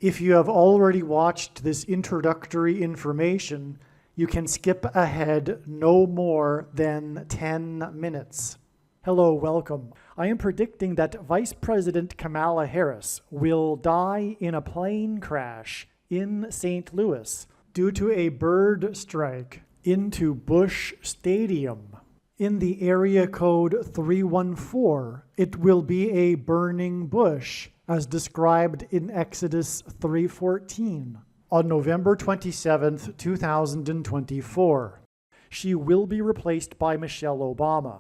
If you have already watched this introductory information, you can skip ahead no more than 10 minutes. Hello, welcome. I am predicting that Vice President Kamala Harris will die in a plane crash in St. Louis due to a bird strike into Busch Stadium. In the area code 314, it will be a burning bush, as described in Exodus 3:14, on November 27, 2024. She will be replaced by Michelle Obama,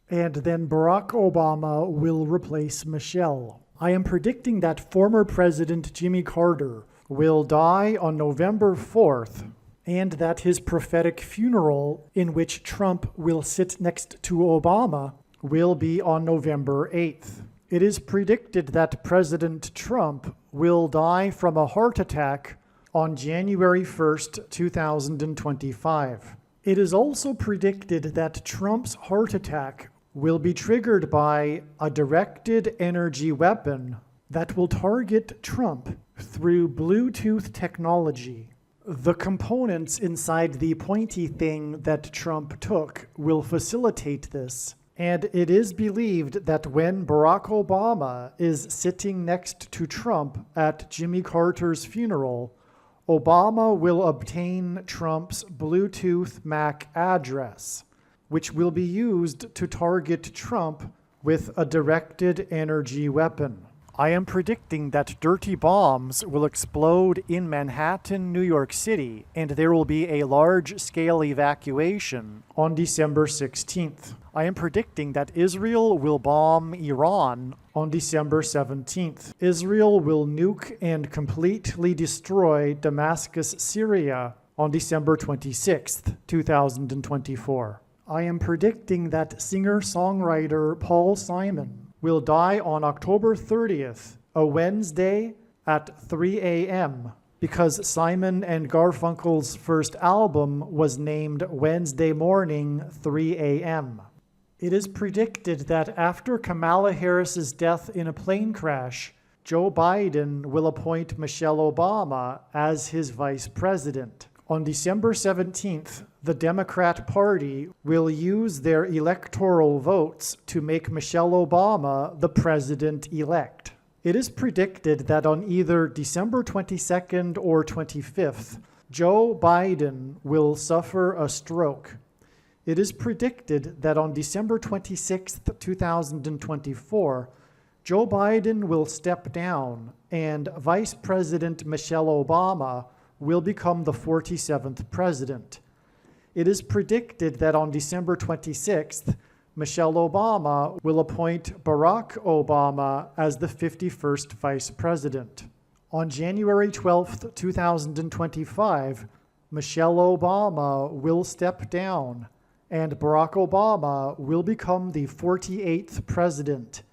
and then Barack Obama will replace Michelle. I am predicting that former President Jimmy Carter will die on November 4th, and that his prophetic funeral, in which Trump will sit next to Obama, will be on November 8th. It is predicted that President Trump will die from a heart attack on January 1st, 2025. It is also predicted that Trump's heart attack will be triggered by a directed energy weapon that will target Trump through Bluetooth technology. The components inside the pointy thing that Trump took will facilitate this, and it is believed that when Barack Obama is sitting next to Trump at Jimmy Carter's funeral, Obama will obtain Trump's Bluetooth MAC address, which will be used to target Trump with a directed energy weapon. I am predicting that dirty bombs will explode in Manhattan, New York City, and there will be a large-scale evacuation on December 16th. I am predicting that Israel will bomb Iran on December 17th. Israel will nuke and completely destroy Damascus, Syria on December 26th, 2024. I am predicting that singer-songwriter Paul Simon will die on October 30th, a Wednesday at 3 a.m., because Simon and Garfunkel's first album was named Wednesday Morning, 3 a.m. It is predicted that after Kamala Harris's death in a plane crash, Joe Biden will appoint Michelle Obama as his vice president. On December 17th, the Democrat Party will use their electoral votes to make Michelle Obama the president-elect. It is predicted that on either December 22nd or 25th, Joe Biden will suffer a stroke. It is predicted that on December 26th, 2024, Joe Biden will step down and Vice President Michelle Obama will become the 47th president. It is predicted that on December 26th, Michelle Obama will appoint Barack Obama as the 51st vice president. On January 12th, 2025, Michelle Obama will step down and Barack Obama will become the 48th president.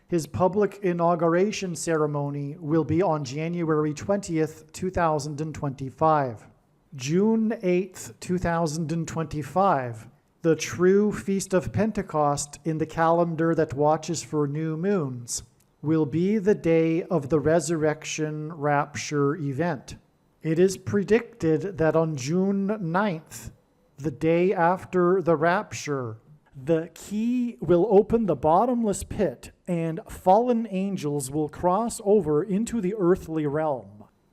His public inauguration ceremony will be on January 20th, 2025. June 8th, 2025, the true Feast of Pentecost in the calendar that watches for new moons, will be the day of the resurrection rapture event. It is predicted that on June 9th, the day after the rapture, the key will open the bottomless pit and fallen angels will cross over into the earthly realm.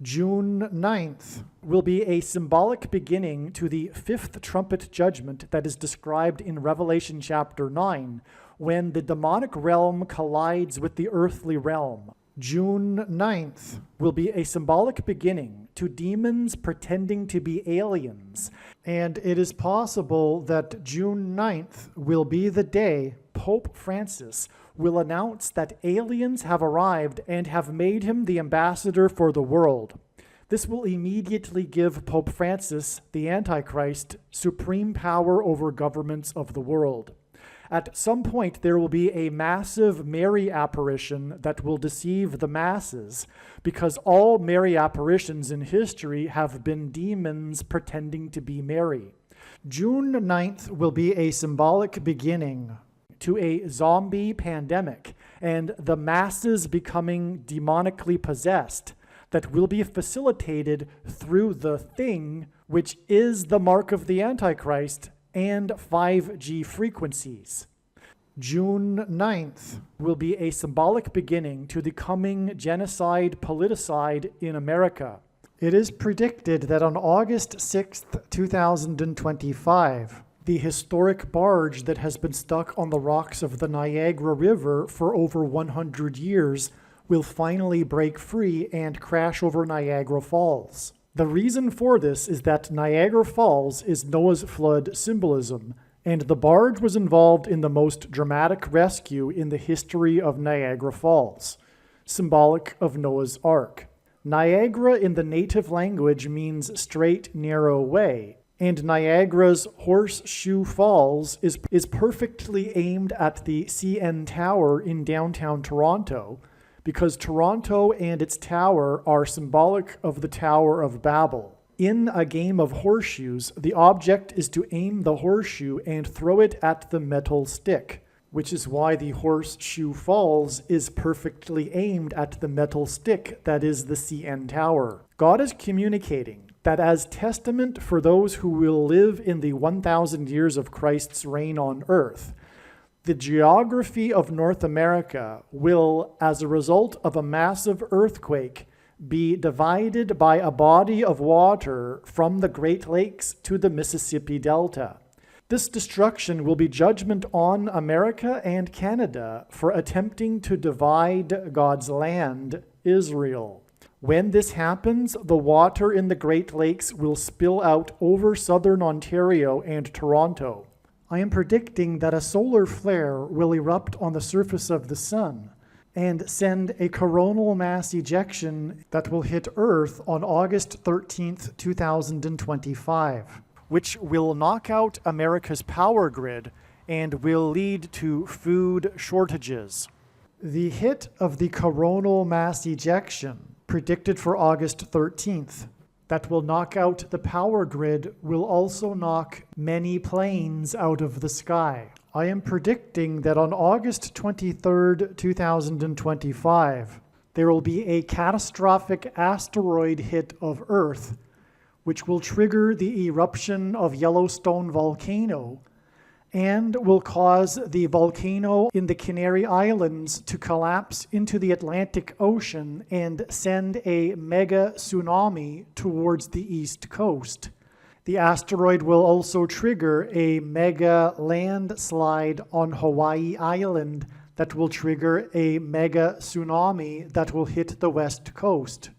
June 9th will be a symbolic beginning to the fifth trumpet judgment that is described in Revelation chapter 9, when the demonic realm collides with the earthly realm. June 9th will be a symbolic beginning to demons pretending to be aliens, and it is possible that June 9th will be the day Pope Francis will announce that aliens have arrived and have made him the ambassador for the world. This will immediately give Pope Francis, the Antichrist, supreme power over governments of the world. At some point, there will be a massive Mary apparition that will deceive the masses, because all Mary apparitions in history have been demons pretending to be Mary. June 9th will be a symbolic beginning to a zombie pandemic and the masses becoming demonically possessed, that will be facilitated through the thing, which is the mark of the Antichrist, and 5G frequencies. June 9th will be a symbolic beginning to the coming genocide politicide in America. It is predicted that on August 6th, 2025, the historic barge that has been stuck on the rocks of the Niagara River for over 100 years will finally break free and crash over Niagara Falls. The reason for this is that Niagara Falls is Noah's flood symbolism, and the barge was involved in the most dramatic rescue in the history of Niagara Falls, symbolic of Noah's Ark. Niagara in the native language means straight, narrow way, and Niagara's Horseshoe Falls is perfectly aimed at the CN Tower in downtown Toronto, because Toronto and its tower are symbolic of the Tower of Babel. In a game of horseshoes, the object is to aim the horseshoe and throw it at the metal stick, which is why the Horseshoe Falls is perfectly aimed at the metal stick that is the CN Tower. God is communicating that as testament for those who will live in the 1,000 years of Christ's reign on earth, the geography of North America will, as a result of a massive earthquake, be divided by a body of water from the Great Lakes to the Mississippi Delta. This destruction will be judgment on America and Canada for attempting to divide God's land, Israel. When this happens, the water in the Great Lakes will spill out over southern Ontario and Toronto. I am predicting that a solar flare will erupt on the surface of the sun and send a coronal mass ejection that will hit Earth on August 13th, 2025, which will knock out America's power grid and will lead to food shortages. The hit of the coronal mass ejection, predicted for August 13th, that will knock out the power grid will also knock many planes out of the sky. I am predicting that on August 23rd, 2025, there will be a catastrophic asteroid hit of Earth, which will trigger the eruption of Yellowstone volcano and will cause the volcano in the Canary Islands to collapse into the Atlantic Ocean and send a mega tsunami towards the east coast. The asteroid will also trigger a mega landslide on Hawaii Island that will trigger a mega tsunami that will hit the west coast.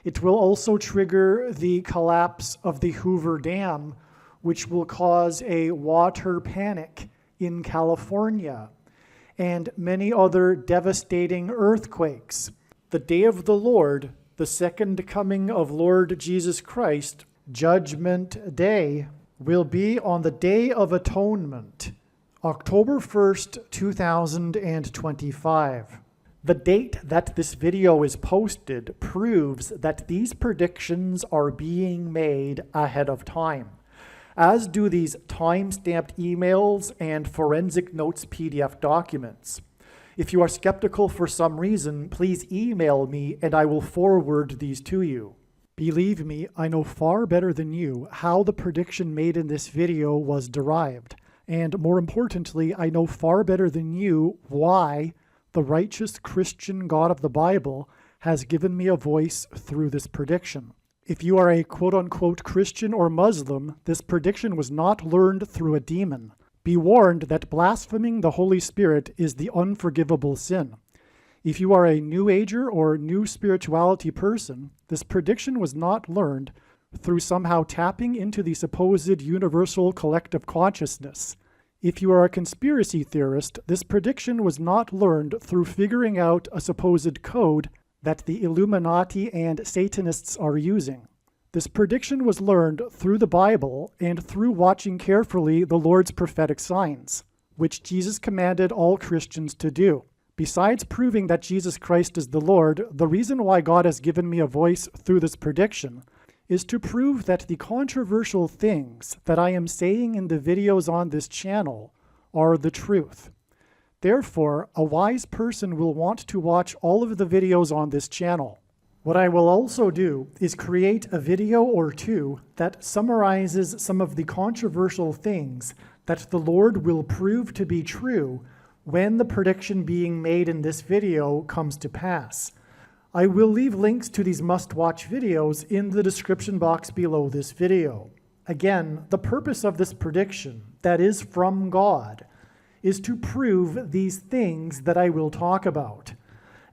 It will also trigger the collapse of the Hoover Dam, which will cause a water panic in California, and many other devastating earthquakes. The day of the Lord, the second coming of Lord Jesus Christ, Judgment Day, will be on the Day of Atonement, October 1st, 2025. The date that this video is posted proves that these predictions are being made ahead of time, as do these time-stamped emails and forensic notes PDF documents. If you are skeptical for some reason, please email me and I will forward these to you. Believe me, I know far better than you how the prediction made in this video was derived. And more importantly, I know far better than you why the righteous Christian God of the Bible has given me a voice through this prediction. If you are a quote-unquote Christian or Muslim, this prediction was not learned through a demon. Be warned that blaspheming the Holy Spirit is the unforgivable sin. If you are a New Ager or New Spirituality person, this prediction was not learned through somehow tapping into the supposed universal collective consciousness. If you are a conspiracy theorist, this prediction was not learned through figuring out a supposed code that the Illuminati and Satanists are using. This prediction was learned through the Bible and through watching carefully the Lord's prophetic signs, which Jesus commanded all Christians to do. Besides proving that Jesus Christ is the Lord, the reason why God has given me a voice through this prediction is to prove that the controversial things that I am saying in the videos on this channel are the truth. Therefore, a wise person will want to watch all of the videos on this channel. What I will also do is create a video or two that summarizes some of the controversial things that the Lord will prove to be true when the prediction being made in this video comes to pass. I will leave links to these must-watch videos in the description box below this video. Again, the purpose of this prediction, that is from God, is to prove these things that I will talk about.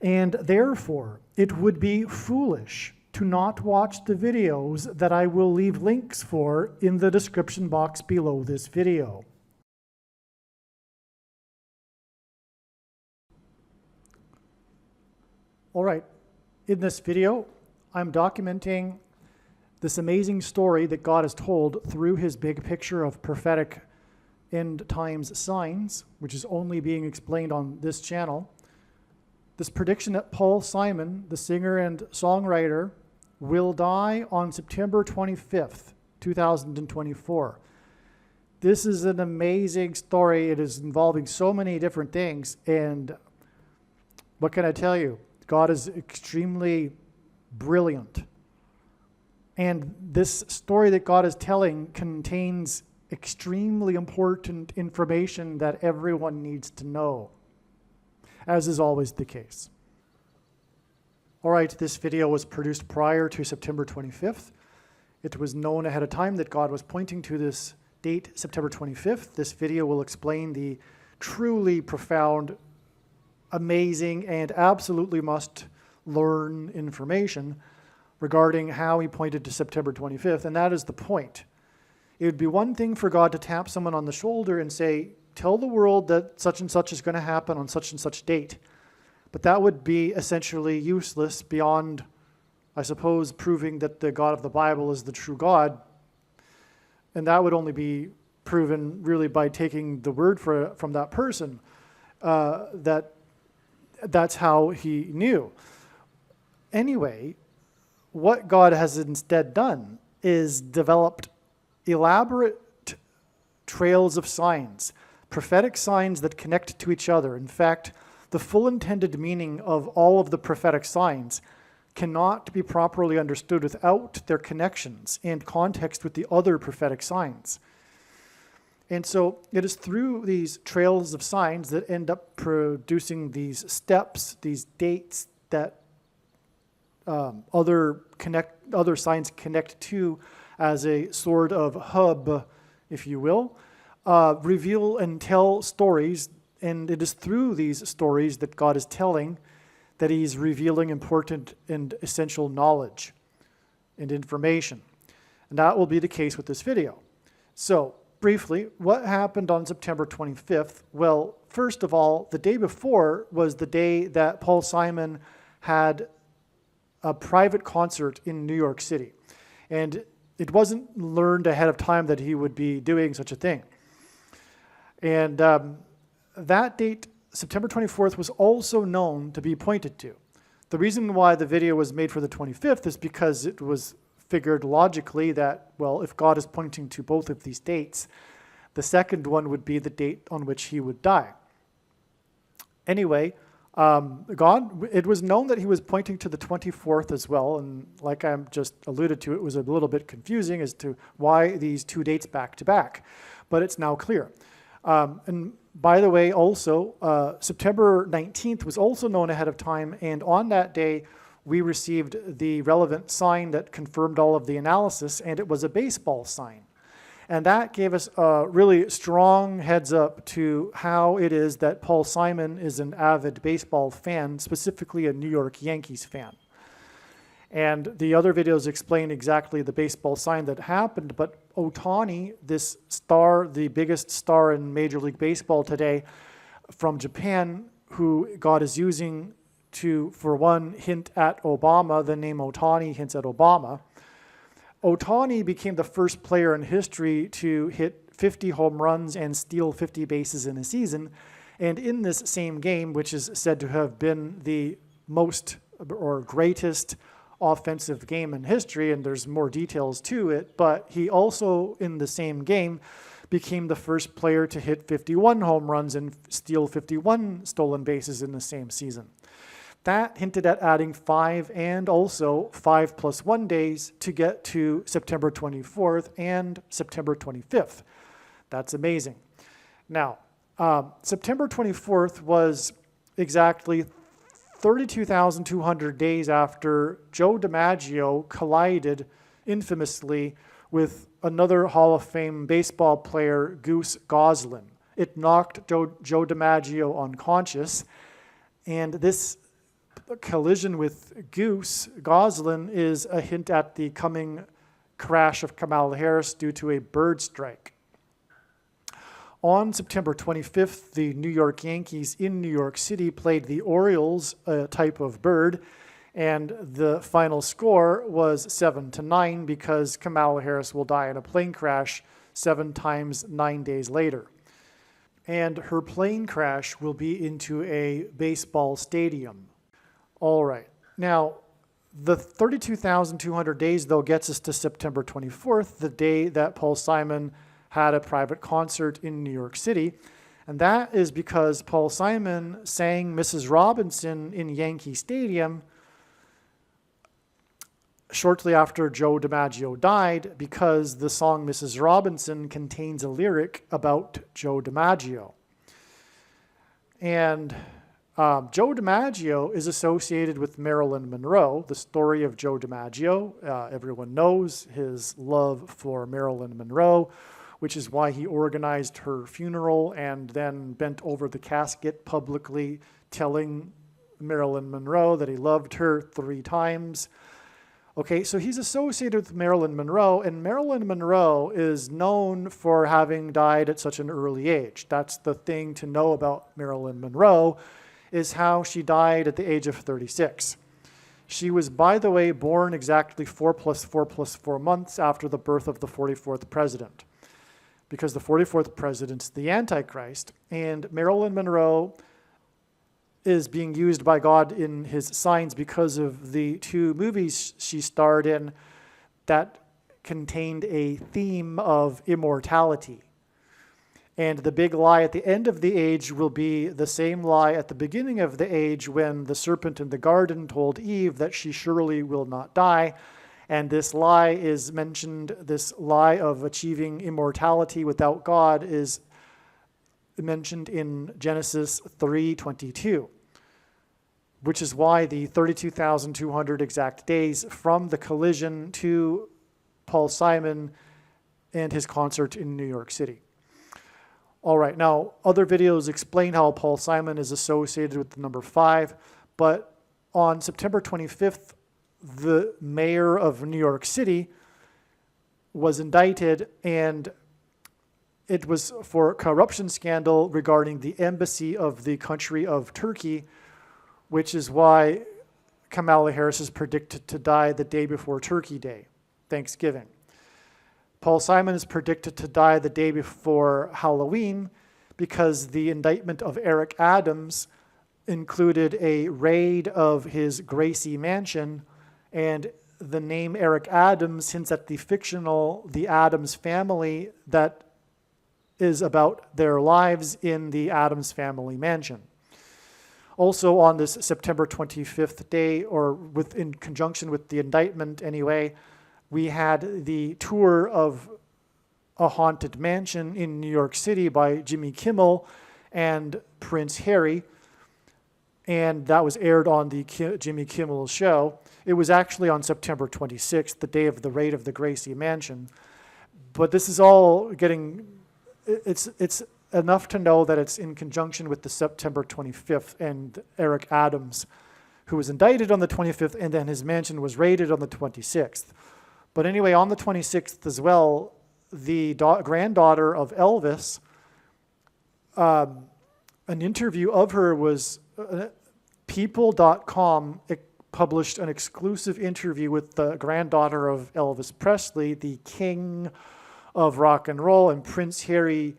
And therefore, it would be foolish to not watch the videos that I will leave links for in the description box below this video. All right, in this video, I'm documenting this amazing story that God has told through his big picture of prophetic end times signs, which is only being explained on this channel. This prediction that Paul Simon, the singer and songwriter, will die on September 25th, 2024. This is an amazing story. It is involving so many different things. And what can I tell you? God is extremely brilliant. And this story that God is telling contains extremely important information that everyone needs to know, as is always the case. All right, this video was produced prior to September 25th. It was known ahead of time that God was pointing to this date, September 25th. This video will explain the truly profound, amazing, and absolutely must learn information regarding how he pointed to September 25th, and that is the point. It would be one thing for God to tap someone on the shoulder and say, tell the world that such and such is going to happen on such and such date. But that would be essentially useless beyond, I suppose, proving that the God of the Bible is the true God. And that would only be proven really by taking the word from that person, that's how he knew. Anyway, what God has instead done is developed elaborate trails of signs, prophetic signs that connect to each other. In fact, the full intended meaning of all of the prophetic signs cannot be properly understood without their connections and context with the other prophetic signs. And so it is through these trails of signs that end up producing these steps, these dates that other signs connect to as a sort of hub, if you will, reveal and tell stories. And it is through these stories that God is telling that he's revealing important and essential knowledge and information. And that will be the case with this video. So briefly, what happened on September 25th? Well, first of all, the day before was the day that Paul Simon had a private concert in New York City. And it wasn't learned ahead of time that he would be doing such a thing. And that date, September 24th, was also known to be pointed to. The reason why the video was made for the 25th is because it was figured logically that, well, if God is pointing to both of these dates, the second one would be the date on which he would die. Anyway, it was known that he was pointing to the 24th as well, and like I just alluded to, it was a little bit confusing as to why these two dates back to back, but it's now clear. And by the way, also, September 19th was also known ahead of time, and on that day, we received the relevant sign that confirmed all of the analysis, and it was a baseball sign. And that gave us a really strong heads up to how it is that Paul Simon is an avid baseball fan, specifically a New York Yankees fan. And the other videos explain exactly the baseball sign that happened, but Ohtani, this star, the biggest star in Major League Baseball today from Japan, who God is using to, for one, hint at Obama, the name Ohtani hints at Obama. Ohtani became the first player in history to hit 50 home runs and steal 50 bases in a season. And in this same game, which is said to have been the most or greatest offensive game in history, and there's more details to it, but he also, in the same game, became the first player to hit 51 home runs and steal 51 stolen bases in the same season. That hinted at adding 5 and also 5 plus 1 days to get to September 24th and September 25th. That's amazing. Now, September 24th was exactly 32,200 days after Joe DiMaggio collided infamously with another Hall of Fame baseball player, Goose Goslin. It knocked Joe DiMaggio unconscious, and this collision with Goose Goslin is a hint at the coming crash of Kamala Harris due to a bird strike. On September 25th, the New York Yankees in New York City played the Orioles, a type of bird, and the final score was 7-9 because Kamala Harris will die in a plane crash 7 times 9 days later. And her plane crash will be into a baseball stadium. All right. Now, the 32,200 days, though, gets us to September 24th, the day that Paul Simon had a private concert in New York City. And that is because Paul Simon sang Mrs. Robinson in Yankee Stadium shortly after Joe DiMaggio died, because the song Mrs. Robinson contains a lyric about Joe DiMaggio. And Joe DiMaggio is associated with Marilyn Monroe. The story of Joe DiMaggio, everyone knows his love for Marilyn Monroe, which is why he organized her funeral and then bent over the casket publicly telling Marilyn Monroe that he loved her 3 times. Okay, so he's associated with Marilyn Monroe, and Marilyn Monroe is known for having died at such an early age. That's the thing to know about Marilyn Monroe, is how she died at the age of 36. She was, by the way, born exactly 4 plus 4 plus 4 months after the birth of the 44th president, because the 44th president's the Antichrist, and Marilyn Monroe is being used by God in his signs because of the 2 movies she starred in that contained a theme of immortality. And the big lie at the end of the age will be the same lie at the beginning of the age when the serpent in the garden told Eve that she surely will not die. And this lie is mentioned, this lie of achieving immortality without God is mentioned in Genesis 3:22, which is why the 32,200 exact days from the collision to Paul Simon and his concert in New York City. All right, now other videos explain how Paul Simon is associated with the number 5, but on September 25th, the mayor of New York City was indicted, and it was for a corruption scandal regarding the embassy of the country of Turkey, which is why Kamala Harris is predicted to die the day before Turkey Day, Thanksgiving. Paul Simon is predicted to die the day before Halloween because the indictment of Eric Adams included a raid of his Gracie mansion, and the name Eric Adams hints at the fictional The Addams Family that is about their lives in the Addams Family mansion. Also on this September 25th day, or in conjunction with the indictment anyway, we had the tour of a haunted mansion in New York City by Jimmy Kimmel and Prince Harry, and that was aired on the Jimmy Kimmel show. It was actually on September 26th, the day of the raid of the Gracie mansion. But this is all getting, it's enough to know that it's in conjunction with the September 25th and Eric Adams, who was indicted on the 25th, and then his mansion was raided on the 26th. But anyway, on the 26th as well, the granddaughter of Elvis, an interview of her was, People.com published an exclusive interview with the granddaughter of Elvis Presley, the king of rock and roll, and Prince Harry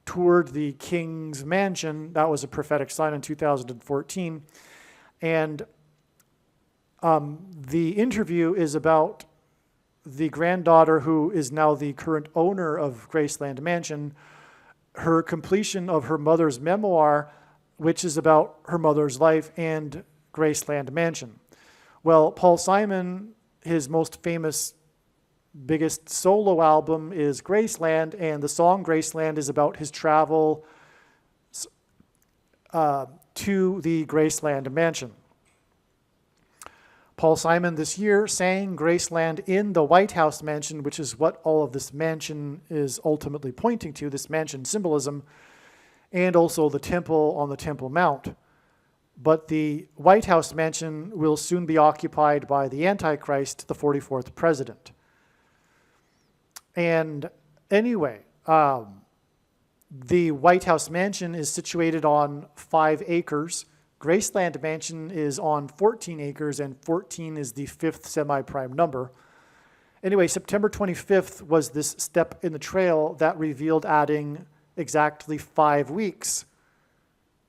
toured the king's mansion. That was a prophetic sign in 2014. And the interview is about the granddaughter, who is now the current owner of Graceland Mansion, her completion of her mother's memoir, which is about her mother's life, and Graceland Mansion. Well, Paul Simon, his most famous, biggest solo album is Graceland, and the song Graceland is about his travel to the Graceland Mansion. Paul Simon this year sang Graceland in the White House mansion, which is what all of this mansion is ultimately pointing to, this mansion symbolism, and also the temple on the Temple Mount. But the White House mansion will soon be occupied by the Antichrist, the 44th president. And anyway, the White House mansion is situated on 5 acres. Graceland Mansion is on 14 acres, and 14 is the 5th semi-prime number. Anyway, September 25th was this step in the trail that revealed adding exactly 5 weeks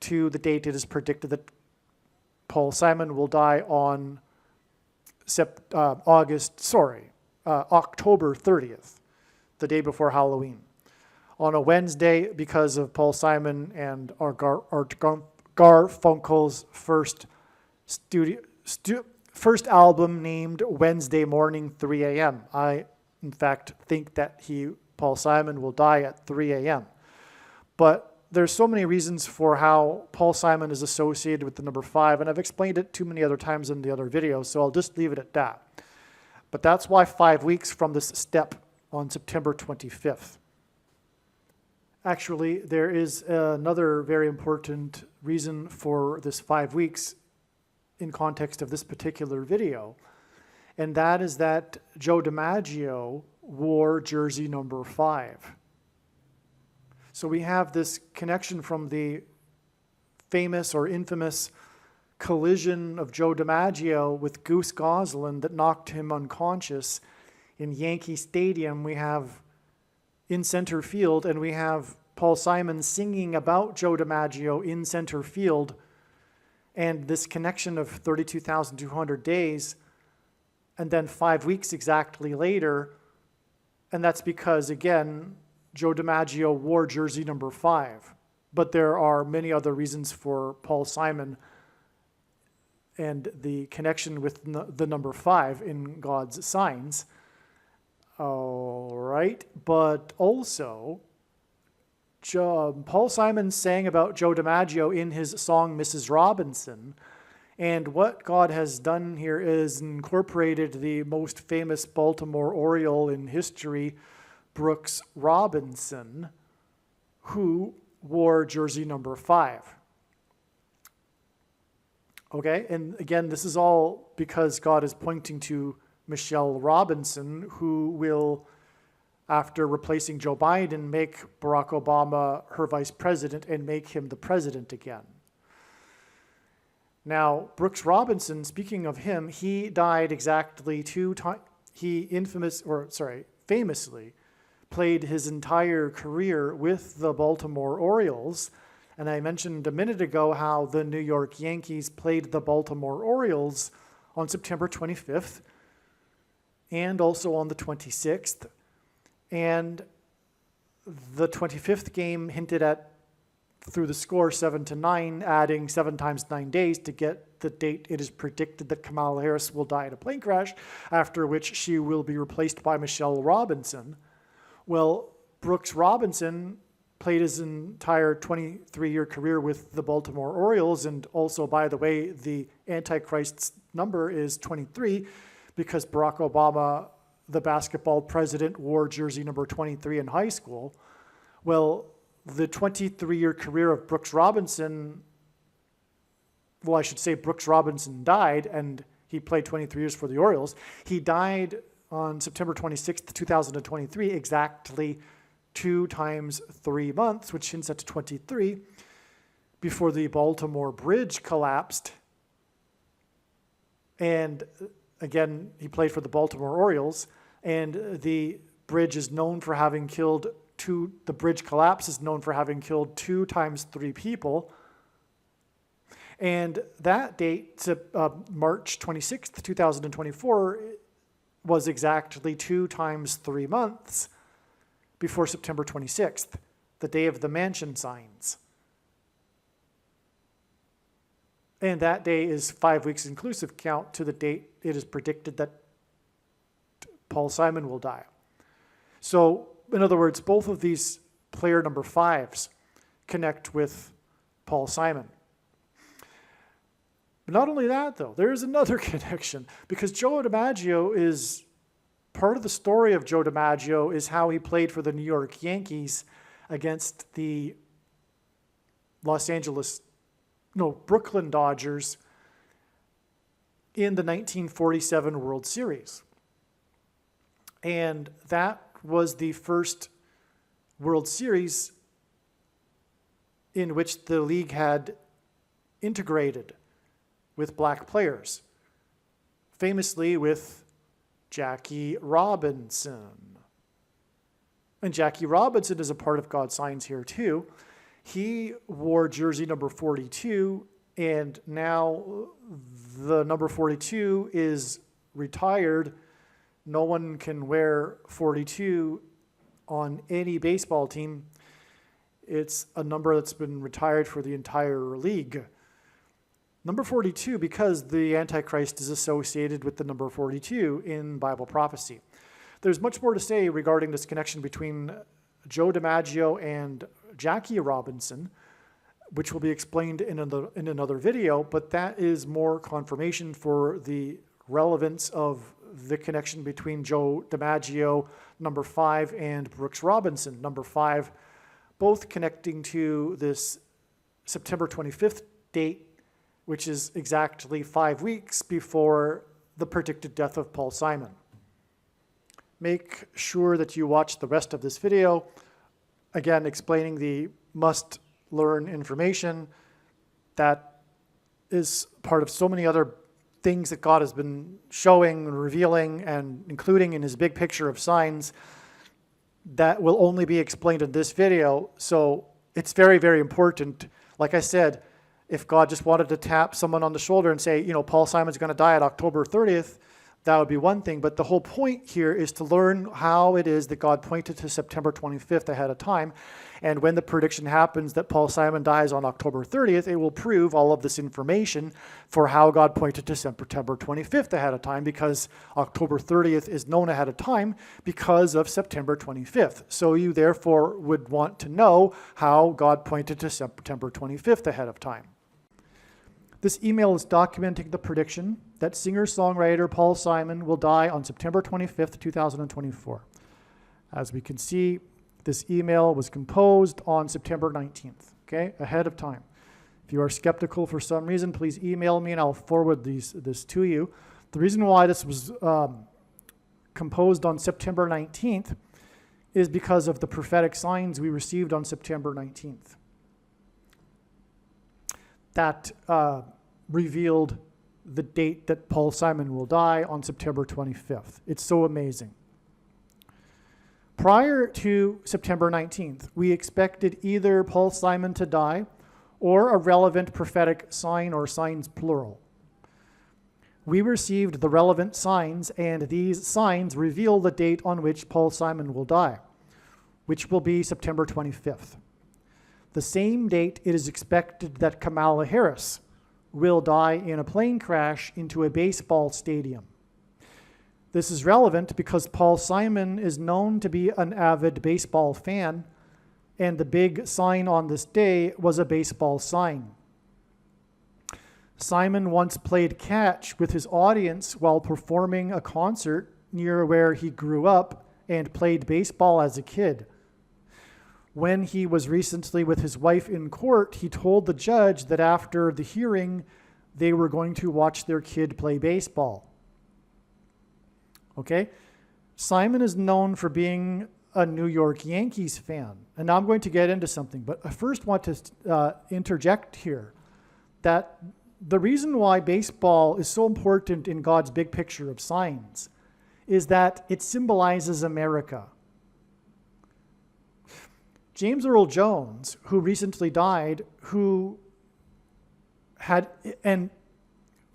to the date it is predicted that Paul Simon will die on October 30th, the day before Halloween. On a Wednesday, because of Paul Simon and Art Garfunkel's first album named Wednesday Morning 3 a.m. I, in fact, think that Paul Simon will die at 3 a.m. But there's so many reasons for how Paul Simon is associated with the number 5, and I've explained it too many other times in the other videos, so I'll just leave it at that. But that's why 5 weeks from this step on September 25th. Actually, there is another very important reason for this 5 weeks in context of this particular video, and that is that Joe DiMaggio wore jersey number 5. So we have this connection from the famous or infamous collision of Joe DiMaggio with Goose Goslin that knocked him unconscious in Yankee Stadium. We have in center field, and we have Paul Simon singing about Joe DiMaggio in center field, and this connection of 32,200 days, and then 5 weeks exactly later, and that's because, again, Joe DiMaggio wore jersey number 5. But there are many other reasons for Paul Simon and the connection with the number 5 in God's signs. All right, but also, Paul Simon sang about Joe DiMaggio in his song Mrs. Robinson, and what God has done here is incorporated the most famous Baltimore Oriole in history, Brooks Robinson, who wore jersey number 5. Okay, and again, this is all because God is pointing to Michelle Robinson, who will, after replacing Joe Biden, make Barack Obama her vice president and make him the president again. Now, Brooks Robinson, speaking of him, he died exactly 2 times. He famously played his entire career with the Baltimore Orioles. And I mentioned a minute ago how the New York Yankees played the Baltimore Orioles on September 25th and also on the 26th. And the 25th game hinted at, through the score 7-9, adding 7 times 9 days to get the date it is predicted that Kamala Harris will die in a plane crash, after which she will be replaced by Michelle Robinson. Well, Brooks Robinson played his entire 23-year career with the Baltimore Orioles, and also, by the way, the Antichrist's number is 23 because Barack Obama, the basketball president, wore jersey number 23 in high school. Well, the 23-year career of Brooks Robinson, well, I should say Brooks Robinson died, and he played 23 years for the Orioles. He died on September 26th, 2023, exactly 2 times 3 months, which hints at 23, before the Baltimore Bridge collapsed. And again, he played for the Baltimore Orioles, and the bridge is known for having killed the bridge collapse is known for having killed 2 times 3 people. And that date, March 26th, 2024, was exactly 2 times 3 months before September 26th, the day of the mansion signs. And that day is 5 weeks inclusive count to the date it is predicted that Paul Simon will die. So, in other words, both of these player number 5s connect with Paul Simon. But not only that, though, there is another connection, because Joe DiMaggio is, part of the story of Joe DiMaggio is how he played for the New York Yankees against the Brooklyn Dodgers in the 1947 World Series. And that was the first World Series in which the league had integrated with black players, famously with Jackie Robinson. And Jackie Robinson is a part of God's Signs here too. He wore jersey number 42, and now the number 42 is retired. No one can wear 42 on any baseball team. It's a number that's been retired for the entire league. Number 42, because the Antichrist is associated with the number 42 in Bible prophecy. There's much more to say regarding this connection between Joe DiMaggio and Jackie Robinson, which will be explained in another video, but that is more confirmation for the relevance of the connection between Joe DiMaggio, number 5, and Brooks Robinson, number 5, both connecting to this September 25th date, which is exactly 5 weeks before the predicted death of Paul Simon. Make sure that you watch the rest of this video, again explaining the must-learn information that is part of so many other things that God has been showing and revealing and including in his big picture of signs that will only be explained in this video. So it's very, very important. Like I said, if God just wanted to tap someone on the shoulder and say, Paul Simon's going to die at October 30th, that would be one thing. But the whole point here is to learn how it is that God pointed to September 25th ahead of time. And when the prediction happens that Paul Simon dies on October 30th, it will prove all of this information for how God pointed to September 25th ahead of time, because October 30th is known ahead of time because of September 25th. So you therefore would want to know how God pointed to September 25th ahead of time. This email is documenting the prediction that singer-songwriter Paul Simon will die on September 25th, 2024. As we can see, this email was composed on September 19th, okay, ahead of time. If you are skeptical for some reason, please email me and I'll forward this to you. The reason why this was composed on September 19th is because of the prophetic signs we received on September 19th. That revealed the date that Paul Simon will die on September 25th. It's so amazing. Prior to September 19th, we expected either Paul Simon to die or a relevant prophetic sign or signs plural. We received the relevant signs, and these signs reveal the date on which Paul Simon will die, which will be September 25th. The same date it is expected that Kamala Harris will die in a plane crash into a baseball stadium. This is relevant because Paul Simon is known to be an avid baseball fan, and the big sign on this day was a baseball sign. Simon once played catch with his audience while performing a concert near where he grew up and played baseball as a kid. When he was recently with his wife in court, he told the judge that after the hearing, they were going to watch their kid play baseball. Okay? Simon is known for being a New York Yankees fan. And now I'm going to get into something, but I first want to interject here that the reason why baseball is so important in God's big picture of signs is that it symbolizes America. James Earl Jones, who recently died, for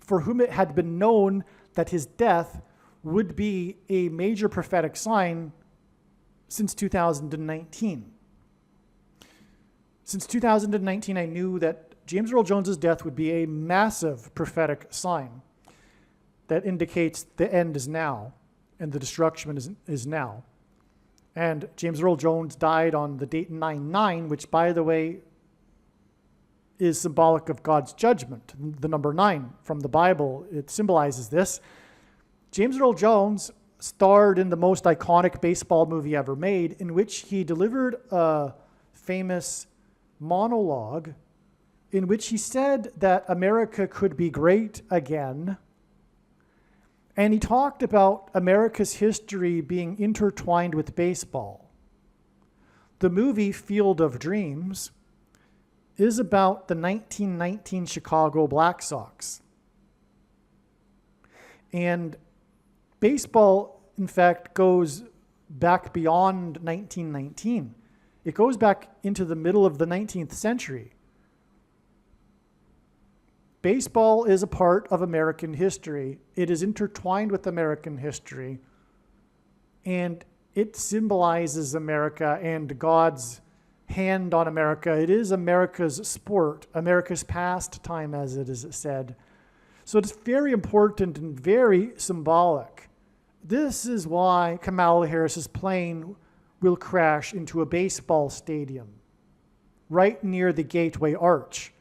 whom it had been known that his death would be a major prophetic sign since 2019. Since 2019, I knew that James Earl Jones's death would be a massive prophetic sign that indicates the end is now and the destruction is now. And James Earl Jones died on the date 9/9, which, by the way, is symbolic of God's judgment. The number 9 from the Bible, it symbolizes this. James Earl Jones starred in the most iconic baseball movie ever made, in which he delivered a famous monologue in which he said that America could be great again. And he talked about America's history being intertwined with baseball. The movie Field of Dreams is about the 1919 Chicago Black Sox. And baseball, in fact, goes back beyond 1919. It goes back into the middle of the 19th century. Baseball is a part of American history. It is intertwined with American history, and it symbolizes America and God's hand on America. It is America's sport, America's pastime, as it is said. So it's very important and very symbolic. This is why Kamala Harris's plane will crash into a baseball stadium right near the Gateway Arch,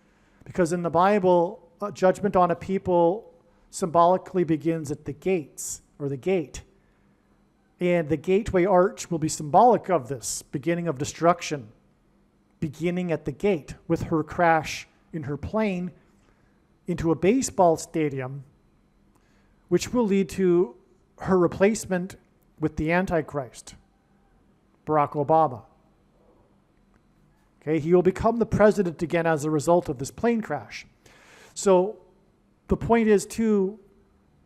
because in the Bible, judgment on a people symbolically begins at the gates, or the gate. And the Gateway Arch will be symbolic of this, beginning of destruction, beginning at the gate with her crash in her plane into a baseball stadium, which will lead to her replacement with the Antichrist, Barack Obama. Okay, he will become the president again as a result of this plane crash. So the point is, too,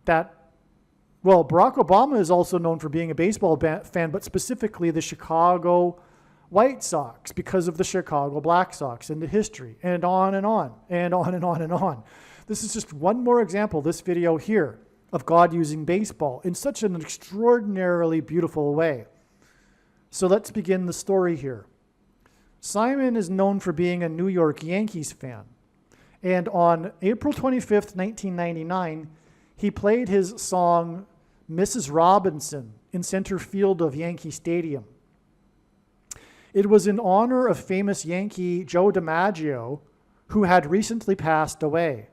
that, well, Barack Obama is also known for being a baseball fan, but specifically the Chicago White Sox, because of the Chicago Black Sox and the history, and on and on, and on and on and on. This is just one more example, this video here, of God using baseball in such an extraordinarily beautiful way. So let's begin the story here. Simon is known for being a New York Yankees fan. And on April 25th, 1999, he played his song, Mrs. Robinson, in center field of Yankee Stadium. It was in honor of famous Yankee Joe DiMaggio, who had recently passed away.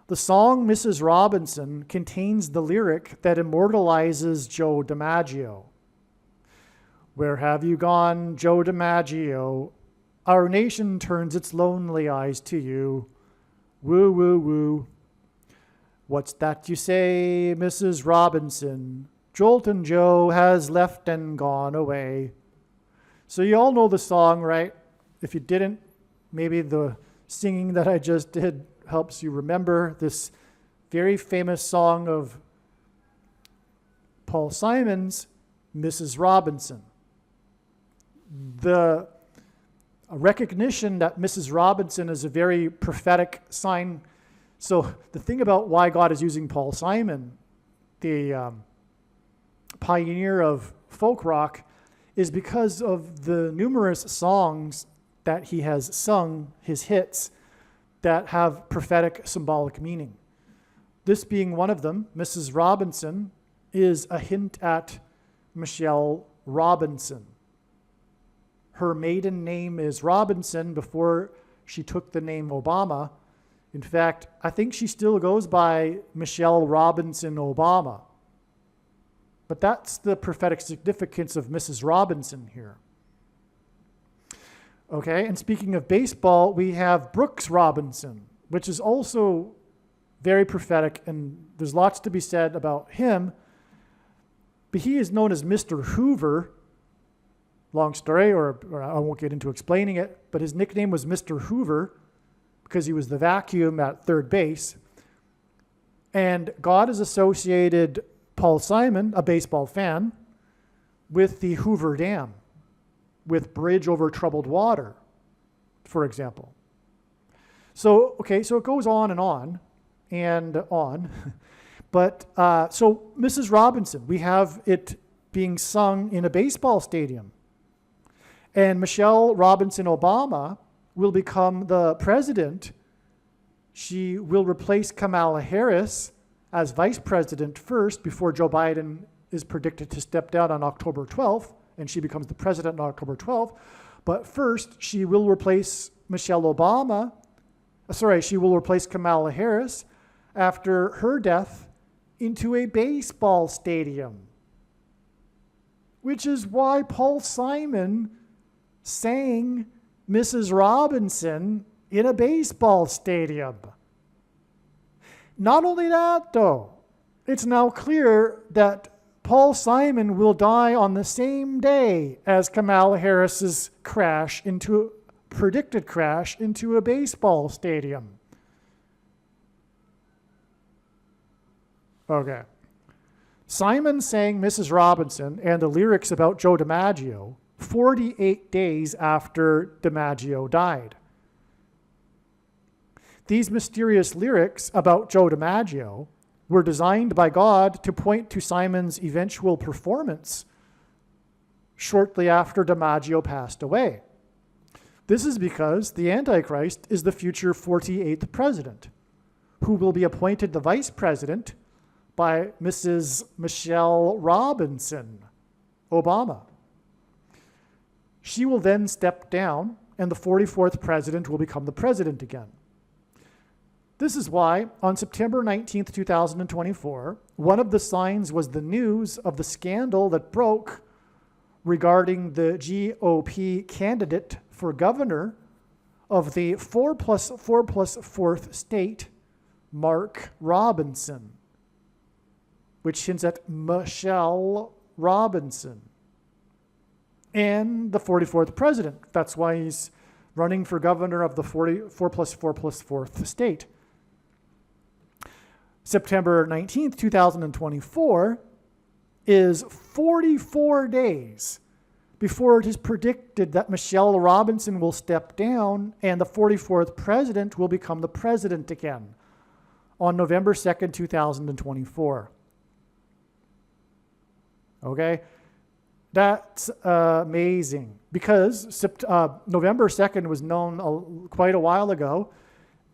The song, Mrs. Robinson, contains the lyric that immortalizes Joe DiMaggio. Where have you gone, Joe DiMaggio? Our nation turns its lonely eyes to you. Woo, woo, woo. What's that you say, Mrs. Robinson? Joltin' Joe has left and gone away. So you all know the song, right? If you didn't, maybe the singing that I just did helps you remember this very famous song of Paul Simon's, Mrs. Robinson. The recognition that Mrs. Robinson is a very prophetic sign. So the thing about why God is using Paul Simon, the pioneer of folk rock, is because of the numerous songs that he has sung, his hits, that have prophetic symbolic meaning. This being one of them, Mrs. Robinson, is a hint at Michelle Robinson. Her maiden name is Robinson before she took the name Obama. In fact, I think she still goes by Michelle Robinson Obama. But that's the prophetic significance of Mrs. Robinson here. Okay, and speaking of baseball, we have Brooks Robinson, which is also very prophetic, and there's lots to be said about him. But he is known as Mr. Hoover. Long story, or I won't get into explaining it, but his nickname was Mr. Hoover because he was the vacuum at third base. And God has associated Paul Simon, a baseball fan, with the Hoover Dam, with bridge over troubled water, for example. So, okay, so it goes on and on and on. But so Mrs. Robinson, we have it being sung in a baseball stadium. And Michelle Robinson Obama will become the president. She will replace Kamala Harris as vice president first before Joe Biden is predicted to step down on October 12th, and she becomes the president on October 12th. But first, she will replace she will replace Kamala Harris after her death into a baseball stadium, which is why Paul Simon sang Mrs. Robinson in a baseball stadium. Not only that, though, it's now clear that Paul Simon will die on the same day as Kamala Harris's predicted crash into a baseball stadium. Okay. Simon sang Mrs. Robinson and the lyrics about Joe DiMaggio 48 days after DiMaggio died. These mysterious lyrics about Joe DiMaggio were designed by God to point to Simon's eventual performance shortly after DiMaggio passed away. This is because the Antichrist is the future 48th president, who will be appointed the vice president by Mrs. Michelle Robinson Obama. She will then step down, and the 44th president will become the president again. This is why, on September 19th, 2024, one of the signs was the news of the scandal that broke regarding the GOP candidate for governor of the 4+4+4th state, Mark Robinson, which hints at Michelle Robinson, and the 44th president. That's why he's running for governor of the 4+4+4th state. September 19th, 2024 is 44 days before it is predicted that Michelle Robinson will step down and the 44th president will become the president again on November 2nd, 2024. Okay? That's amazing because November 2nd was known quite a while ago,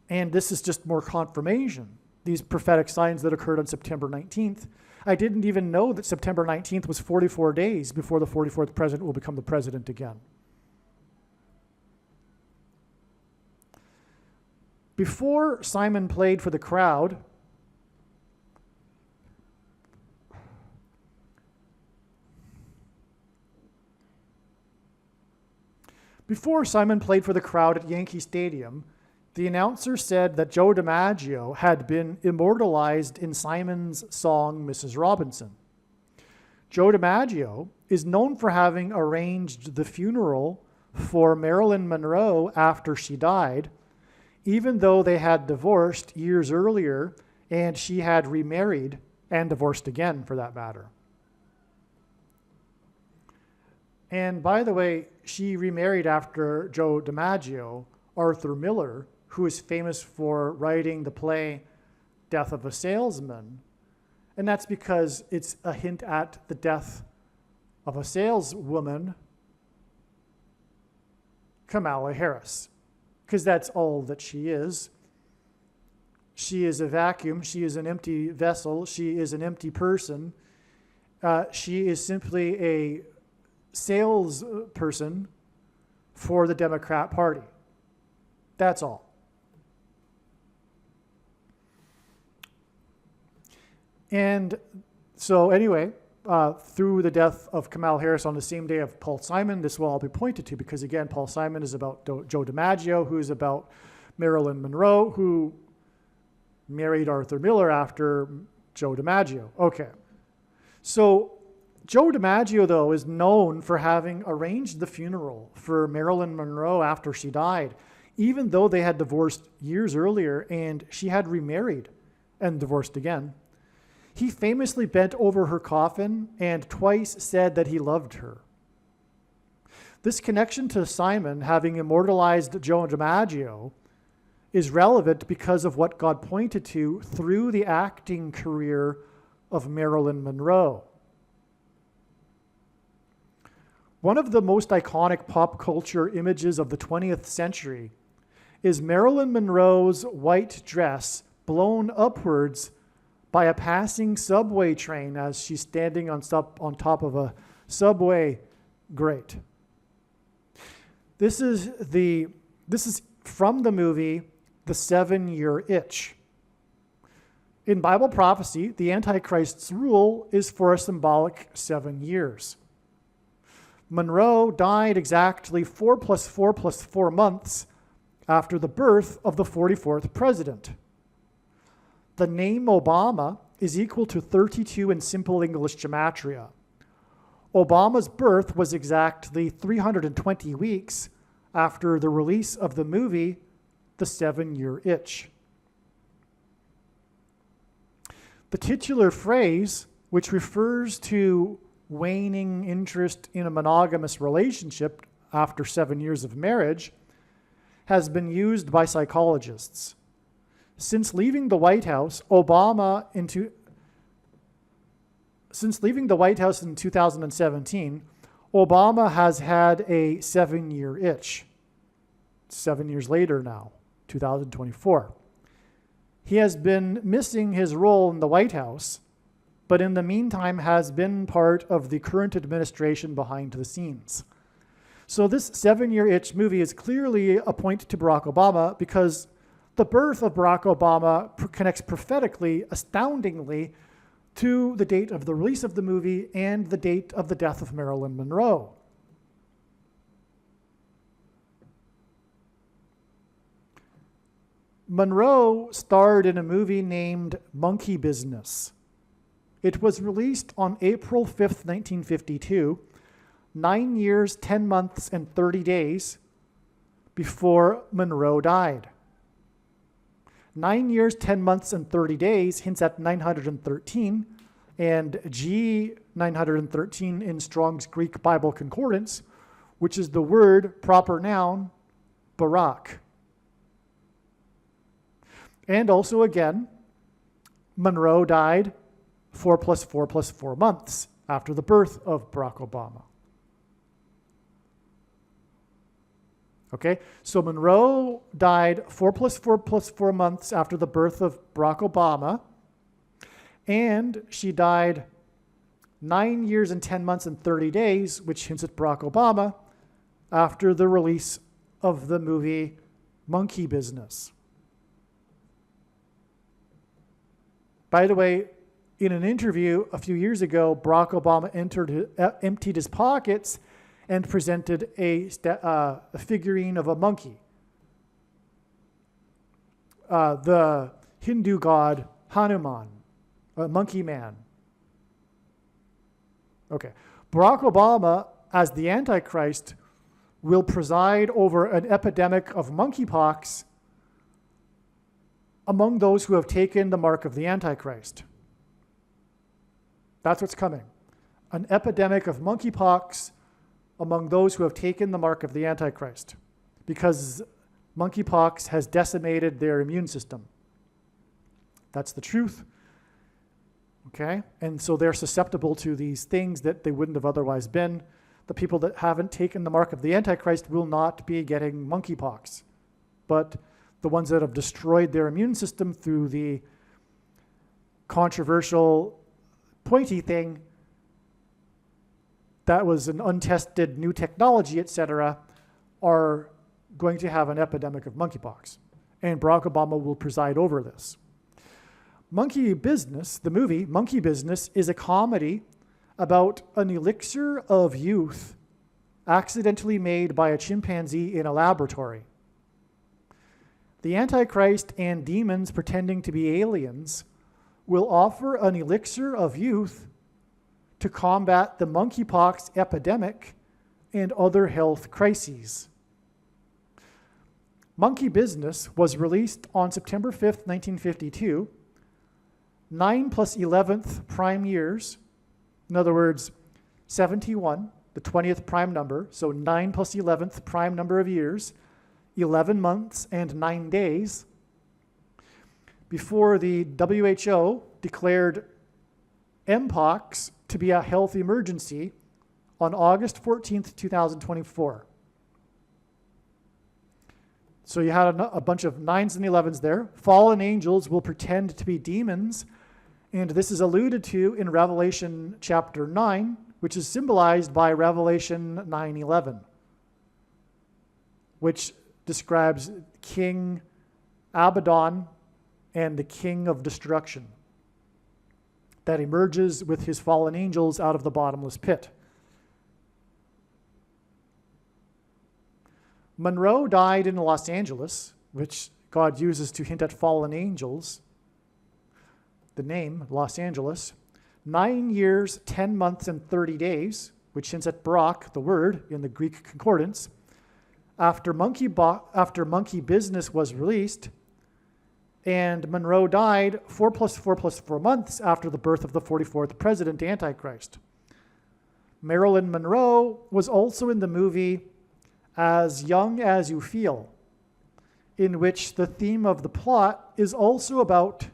and this is just more confirmation. These prophetic signs that occurred on September 19th. I didn't even know that September 19th was 44 days before the 44th president will become the president again. Before Simon played for the crowd, at Yankee Stadium, the announcer said that Joe DiMaggio had been immortalized in Simon's song, Mrs. Robinson. Joe DiMaggio is known for having arranged the funeral for Marilyn Monroe after she died, even though they had divorced years earlier and she had remarried and divorced again, for that matter. And by the way, she remarried after Joe DiMaggio, Arthur Miller, who is famous for writing the play Death of a Salesman. And that's because it's a hint at the death of a saleswoman, Kamala Harris, because that's all that she is. She is a vacuum. She is an empty vessel. She is an empty person. She is simply a salesperson for the Democrat Party. That's all. And so anyway, through the death of Kamala Harris on the same day of Paul Simon, this will all be pointed to because, again, Paul Simon is about Joe DiMaggio, who's about Marilyn Monroe, who married Arthur Miller after Joe DiMaggio. Okay. So Joe DiMaggio, though, is known for having arranged the funeral for Marilyn Monroe after she died, even though they had divorced years earlier and she had remarried and divorced again. He famously bent over her coffin and twice said that he loved her. This connection to Simon having immortalized Joe DiMaggio is relevant because of what God pointed to through the acting career of Marilyn Monroe. One of the most iconic pop culture images of the 20th century is Marilyn Monroe's white dress blown upwards by a passing subway train as she's standing on top of a subway grate. This is from the movie The 7-Year Itch. In Bible prophecy, the Antichrist's rule is for a symbolic 7 years. Monroe died exactly 4 + 4 + 4 months after the birth of the 44th president. The name Obama is equal to 32 in simple English gematria. Obama's birth was exactly 320 weeks after the release of the movie The 7-Year Itch. The titular phrase, which refers to waning interest in a monogamous relationship after 7 years of marriage, has been used by psychologists. Since leaving the White House, in 2017, Obama has had a 7-year itch. 7 years later now, 2024. He has been missing his role in the White House, but in the meantime has been part of the current administration behind the scenes. So this 7-Year Itch movie is clearly a point to Barack Obama because the birth of Barack Obama connects prophetically, astoundingly, to the date of the release of the movie and the date of the death of Marilyn Monroe. Monroe starred in a movie named Monkey Business. It was released on April 5th, 1952, 9 years, 10 months, and 30 days before Monroe died. 9 years, 10 months, and 30 days hints at 913, and G 913 in Strong's Greek Bible Concordance, which is the word, proper noun, Barak. And also again, Monroe died 4 + 4 + 4 months after the birth of Barack Obama. Okay, so Monroe died 4 + 4 + 4 months after the birth of Barack Obama, and she died 9 years and 10 months and 30 days, which hints at Barack Obama, after the release of the movie Monkey Business. By the way, in an interview a few years ago, Barack Obama emptied his pockets and presented a figurine of a monkey. The Hindu god Hanuman, a monkey man. Okay. Barack Obama, as the Antichrist, will preside over an epidemic of monkeypox among those who have taken the mark of the Antichrist. That's what's coming. An epidemic of monkeypox among those who have taken the mark of the Antichrist, because monkeypox has decimated their immune system. That's the truth. Okay? And so they're susceptible to these things that they wouldn't have otherwise been. The people that haven't taken the mark of the Antichrist will not be getting monkeypox. But the ones that have destroyed their immune system through the controversial pointy thing, that was an untested new technology, etc., are going to have an epidemic of monkeypox. And Barack Obama will preside over this. Monkey Business, the movie Monkey Business, is a comedy about an elixir of youth accidentally made by a chimpanzee in a laboratory. The Antichrist and demons pretending to be aliens will offer an elixir of youth to combat the monkeypox epidemic and other health crises. Monkey Business was released on September 5th, 1952, 9 + 11th prime years, in other words, 71, the 20th prime number, so 9 + 11th prime number of years, 11 months and 9 days, before the WHO declared Mpox to be a health emergency on August 14th, 2024. So you had a bunch of 9s and 11s there. Fallen angels will pretend to be demons, and this is alluded to in Revelation chapter 9, which is symbolized by Revelation 9:11, which describes King Abaddon and the king of destruction that emerges with his fallen angels out of the bottomless pit. Monroe died in Los Angeles, which God uses to hint at fallen angels. The name, Los Angeles. 9 years, 10 months, and 30 days, which hints at Barak, the word, in the Greek concordance. After Monkey Business was released, and Monroe died 4 plus 4 plus 4 months after the birth of the 44th president, Antichrist. Marilyn Monroe was also in the movie As Young as You Feel, in which the theme of the plot is also about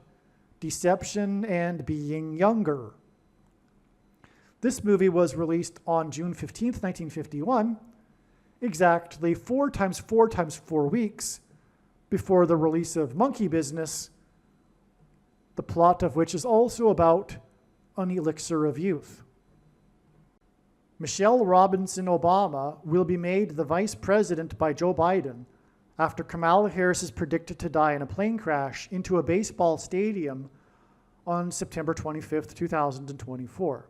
deception and being younger. This movie was released on June 15th, 1951, exactly 4 times 4 times 4 weeks before the release of Monkey Business, the plot of which is also about an elixir of youth. Michelle Robinson Obama will be made the vice president by Joe Biden after Kamala Harris is predicted to die in a plane crash into a baseball stadium on September 25th, 2024.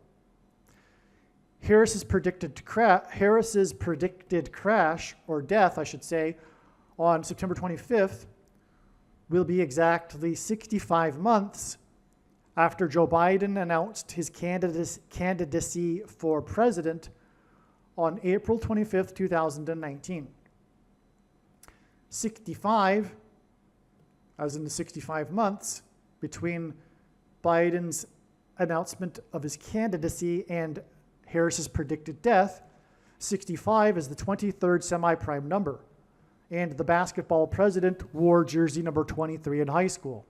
Harris's predicted crash, or death, I should say, on September 25th will be exactly 65 months after Joe Biden announced his candidacy for president on April 25th, 2019. 65, as in the 65 months between Biden's announcement of his candidacy and Harris's predicted death, 65 is the 23rd semi-prime number, and the basketball president wore jersey number 23 in high school.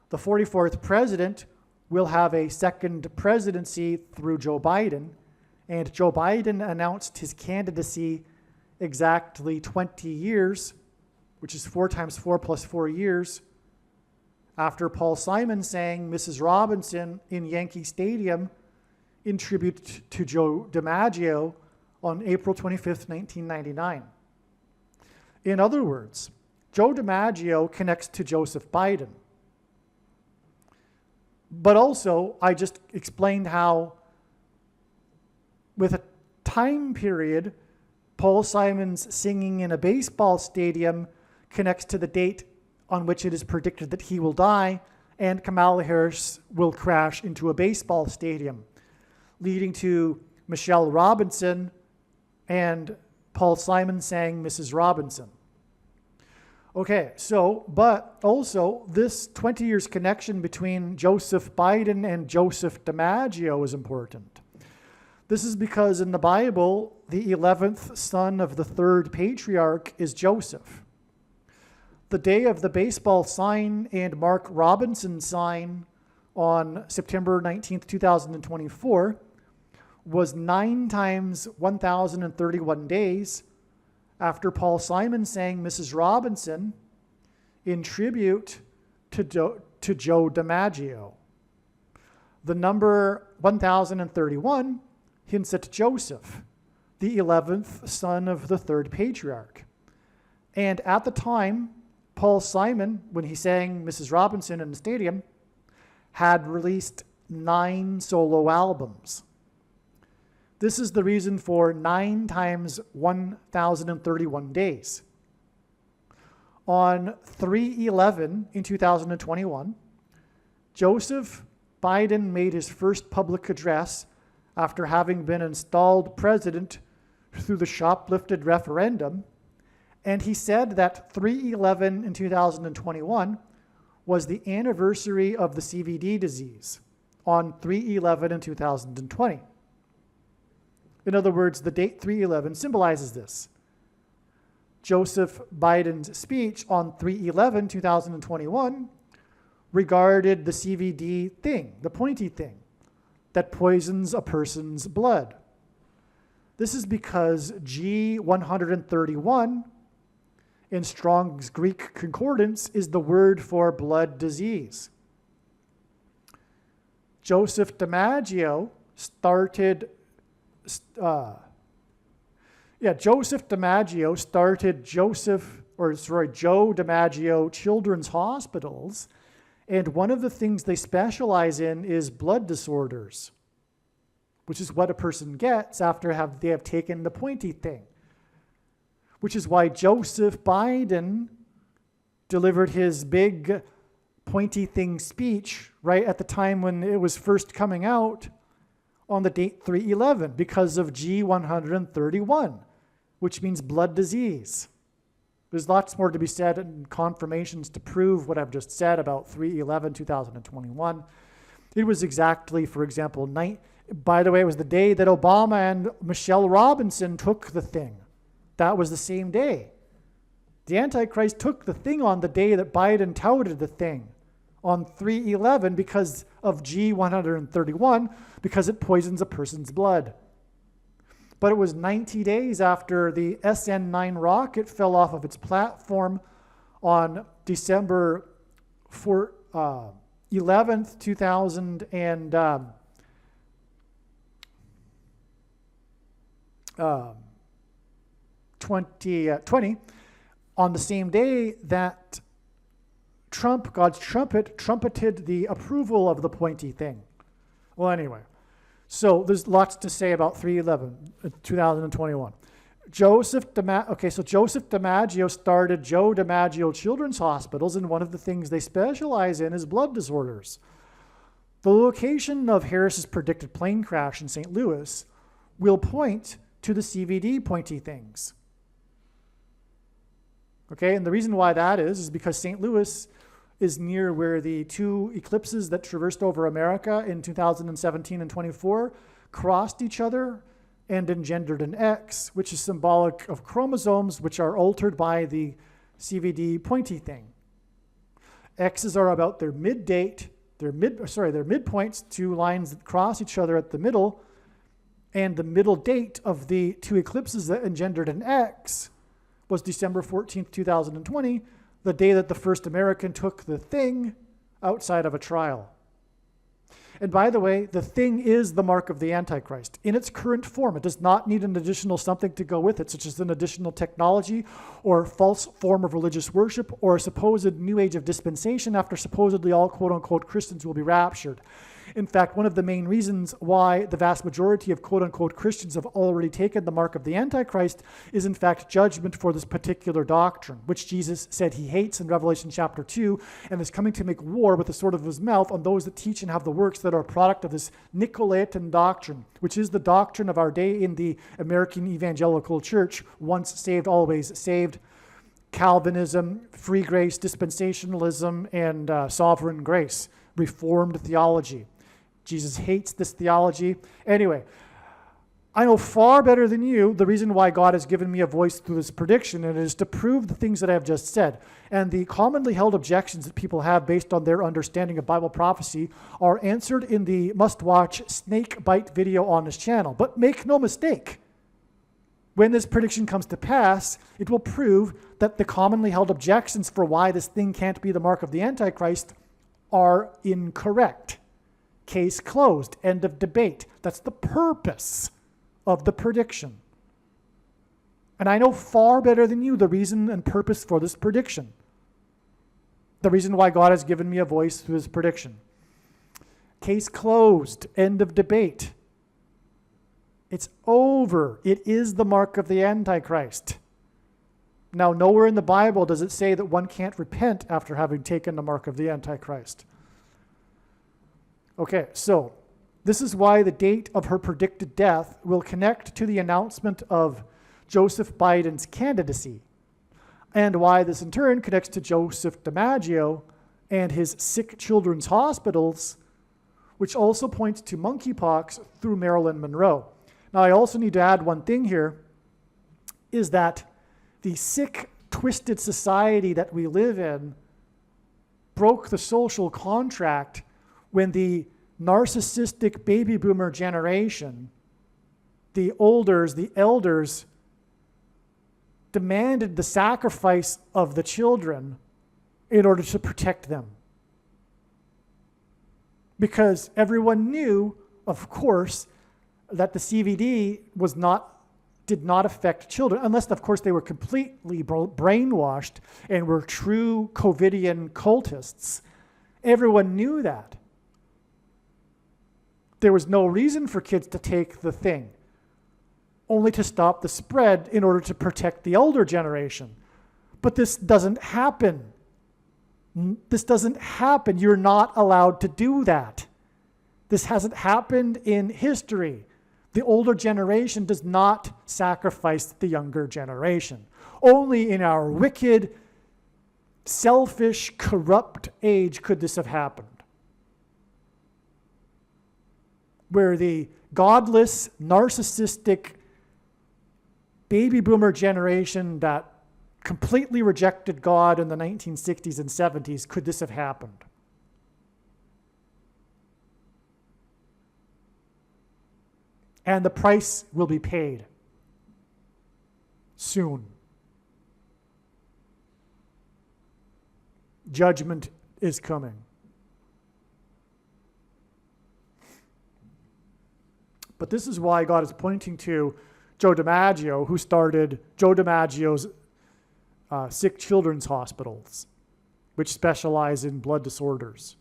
The 44th president will have a second presidency through Joe Biden, and Joe Biden announced his candidacy exactly 20 years, which is 4 times 4 plus 4 years, after Paul Simon sang Mrs. Robinson in Yankee Stadium in tribute to Joe DiMaggio on April 25th, 1999. In other words, Joe DiMaggio connects to Joseph Biden. But also, I just explained how, with a time period, Paul Simon's singing in a baseball stadium connects to the date on which it is predicted that he will die, and Kamala Harris will crash into a baseball stadium, leading to Michelle Robinson and Paul Simon sang Mrs. Robinson. Okay, so, but also this 20 years connection between Joseph Biden and Joseph DiMaggio is important. This is because in the Bible, the 11th son of the third patriarch is Joseph. The day of the baseball sign and Mark Robinson sign on September 19th, 2024 was 9 times 1,031 days after Paul Simon sang Mrs. Robinson in tribute to Joe DiMaggio. The number 1,031 hints at Joseph, the 11th son of the third patriarch. And at the time, Paul Simon, when he sang Mrs. Robinson in the stadium, had released 9 solo albums. This is the reason for 9 times 1,031 days. On 3/11 in 2021, Joseph Biden made his first public address after having been installed president through the shoplifted referendum, and he said that 3/11 in 2021 was the anniversary of the CVD disease on 3/11 in 2020. In other words, the date 3/11 symbolizes this. Joseph Biden's speech on 3/11, 2021 regarded the CVD thing, the pointy thing, that poisons a person's blood. This is because G131 in Strong's Greek Concordance is the word for blood disease. Joseph DiMaggio started Joe DiMaggio Children's Hospitals, and one of the things they specialize in is blood disorders, which is what a person gets after they have taken the pointy thing. Which is why Joseph Biden delivered his big pointy thing speech right at the time when it was first coming out on the date 3/11, because of G131, which means blood disease. There's lots more to be said and confirmations to prove what I've just said about 3/11/2021. It was exactly, for example, by the way, it was the day that Obama and Michelle Robinson took the thing. That was the same day. The Antichrist took the thing on the day that Biden touted the thing, on 3/11, because of G131, because it poisons a person's blood. But it was 90 days after the SN9 rocket fell off of its platform on December 11th, 2020, on the same day that God's trumpet, trumpeted the approval of the pointy thing. Well, anyway, so there's lots to say about 3/11/2021. Joseph DiMaggio started Joe DiMaggio Children's Hospitals, and one of the things they specialize in is blood disorders. The location of Harris's predicted plane crash in St. Louis will point to the CVD pointy things. Okay, and the reason why that is because St. Louis is near where the two eclipses that traversed over America in 2017 and 24 crossed each other and engendered an X, which is symbolic of chromosomes which are altered by the CVD pointy thing. X's are about their midpoints, two lines that cross each other at the middle, and the middle date of the two eclipses that engendered an X was December 14th, 2020, the day that the first American took the thing outside of a trial. And by the way, the thing is the mark of the Antichrist in its current form. It does not need an additional something to go with it, such as an additional technology or false form of religious worship or a supposed new age of dispensation after supposedly all quote-unquote Christians will be raptured. In fact, one of the main reasons why the vast majority of quote-unquote Christians have already taken the mark of the Antichrist is in fact judgment for this particular doctrine, which Jesus said he hates in Revelation chapter 2 and is coming to make war with the sword of his mouth on those that teach and have the works that are a product of this Nicolaitan doctrine, which is the doctrine of our day in the American evangelical church, once saved, always saved, Calvinism, free grace, dispensationalism, and sovereign grace, Reformed theology. Jesus hates this theology. Anyway, I know far better than you the reason why God has given me a voice through this prediction, and it is to prove the things that I have just said. And the commonly held objections that people have based on their understanding of Bible prophecy are answered in the must-watch snake bite video on this channel. But make no mistake, when this prediction comes to pass, it will prove that the commonly held objections for why this thing can't be the mark of the Antichrist are incorrect. Case closed. End of debate. That's the purpose of the prediction. And I know far better than you the reason and purpose for this prediction. The reason why God has given me a voice through this prediction. Case closed. End of debate. It's over. It is the mark of the Antichrist. Now, nowhere in the Bible does it say that one can't repent after having taken the mark of the Antichrist. Okay, so this is why the date of her predicted death will connect to the announcement of Joseph Biden's candidacy, and why this in turn connects to Joseph DiMaggio and his sick children's hospitals, which also points to monkeypox through Marilyn Monroe. Now, I also need to add one thing here, is that the sick, twisted society that we live in broke the social contract when the narcissistic baby boomer generation the elders demanded the sacrifice of the children in order to protect them. Because everyone knew, of course, that the CVD did not affect children, unless, of course, they were completely brainwashed and were true COVIDian cultists. Everyone knew that. There was no reason for kids to take the thing, only to stop the spread in order to protect the older generation. But this doesn't happen. This doesn't happen. You're not allowed to do that. This hasn't happened in history. The older generation does not sacrifice the younger generation. Only in our wicked, selfish, corrupt age could this have happened, where the godless, narcissistic baby boomer generation that completely rejected God in the 1960s and 70s, could this have happened? And the price will be paid soon. Judgment is coming. But this is why God is pointing to Joe DiMaggio, who started Joe DiMaggio's sick children's hospitals, which specialize in blood disorders.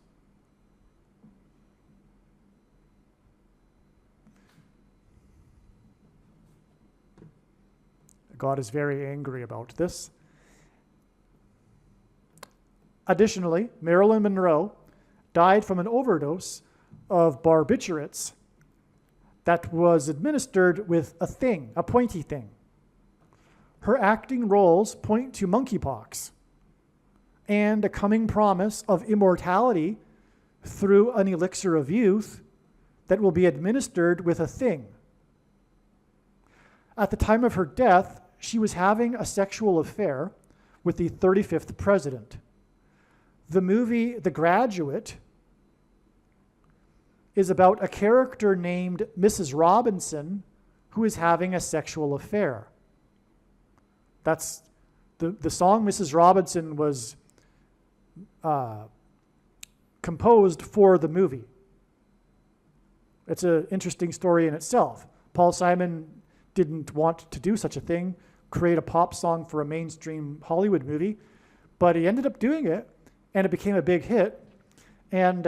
God is very angry about this. Additionally, Marilyn Monroe died from an overdose of barbiturates that was administered with a pointy thing. Her acting roles point to monkeypox and a coming promise of immortality through an elixir of youth that will be administered with a thing. At the time of her death, she was having a sexual affair with the 35th president. The movie The Graduate is about a character named Mrs. Robinson who is having a sexual affair. That's the song Mrs. Robinson was composed for the movie. It's an interesting story in itself. Paul Simon didn't want to do such a thing, create a pop song for a mainstream Hollywood movie, but he ended up doing it, and it became a big hit. And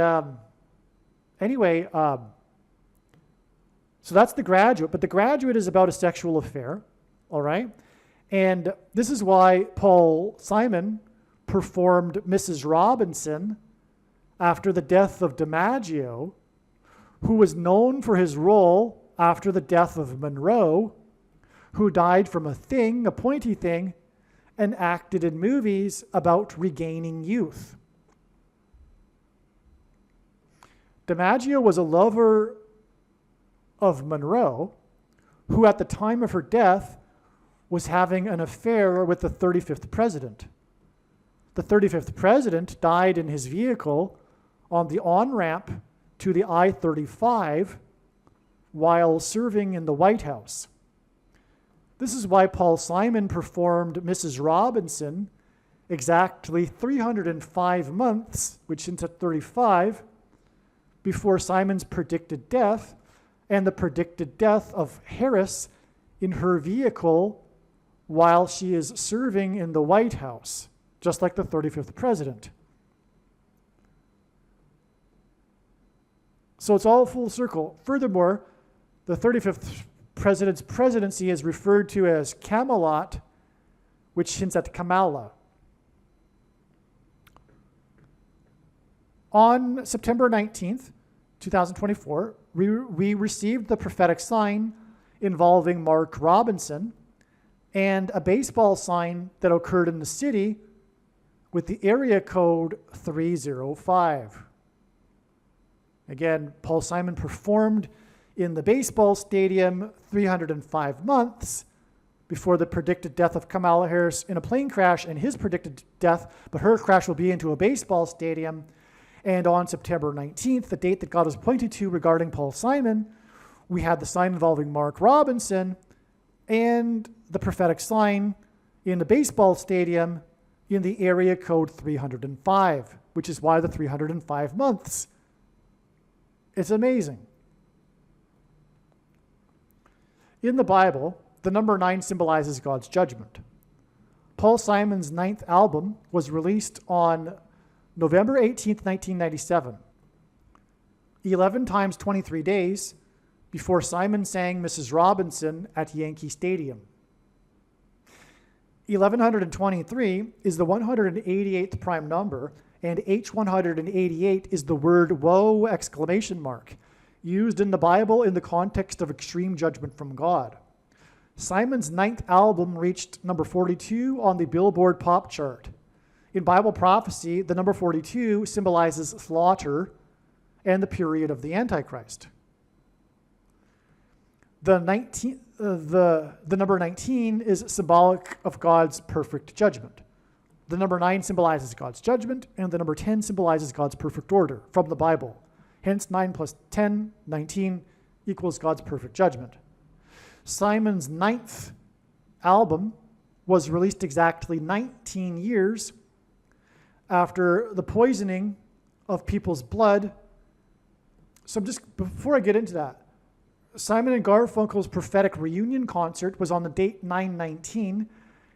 anyway, so that's The Graduate, but The Graduate is about a sexual affair, all right? And this is why Paul Simon performed Mrs. Robinson after the death of DiMaggio, who was known for his role after the death of Monroe, who died from a pointy thing, and acted in movies about regaining youth. DiMaggio was a lover of Monroe, who at the time of her death was having an affair with the 35th president. The 35th president died in his vehicle on the on-ramp to the I-35 while serving in the White House. This is why Paul Simon performed Mrs. Robinson exactly 305 months, which into 35, before Simon's predicted death and the predicted death of Harris in her vehicle while she is serving in the White House, just like the 35th president. So it's all full circle. Furthermore, the 35th president's presidency is referred to as Camelot, which hints at Kamala. On September 19th, 2024, we received the prophetic sign involving Mark Robinson and a baseball sign that occurred in the city with the area code 305. Again, Paul Simon performed in the baseball stadium 305 months before the predicted death of Kamala Harris in a plane crash and his predicted death, but her crash will be into a baseball stadium. And on September 19th, the date that God was pointed to regarding Paul Simon, we had the sign involving Mark Robinson and the prophetic sign in the baseball stadium in the area code 305, which is why the 305 months. It's amazing. In the Bible, the number 9 symbolizes God's judgment. Paul Simon's 9th album was released on November 18th, 1997, 11 times 23 days before Simon sang Mrs. Robinson at Yankee Stadium. 1123 is the 188th prime number, and H188 is the word woe exclamation mark, used in the Bible in the context of extreme judgment from God. Simon's 9th album reached number 42 on the Billboard pop chart. In Bible prophecy, the number 42 symbolizes slaughter and the period of the Antichrist. The number 19 is symbolic of God's perfect judgment. The number 9 symbolizes God's judgment, and the number 10 symbolizes God's perfect order from the Bible. Hence, 9 plus 10, 19, equals God's perfect judgment. Simon's 9th album was released exactly 19 years after the poisoning of people's blood. So before I get into that, Simon and Garfunkel's prophetic reunion concert was on the date 9/19,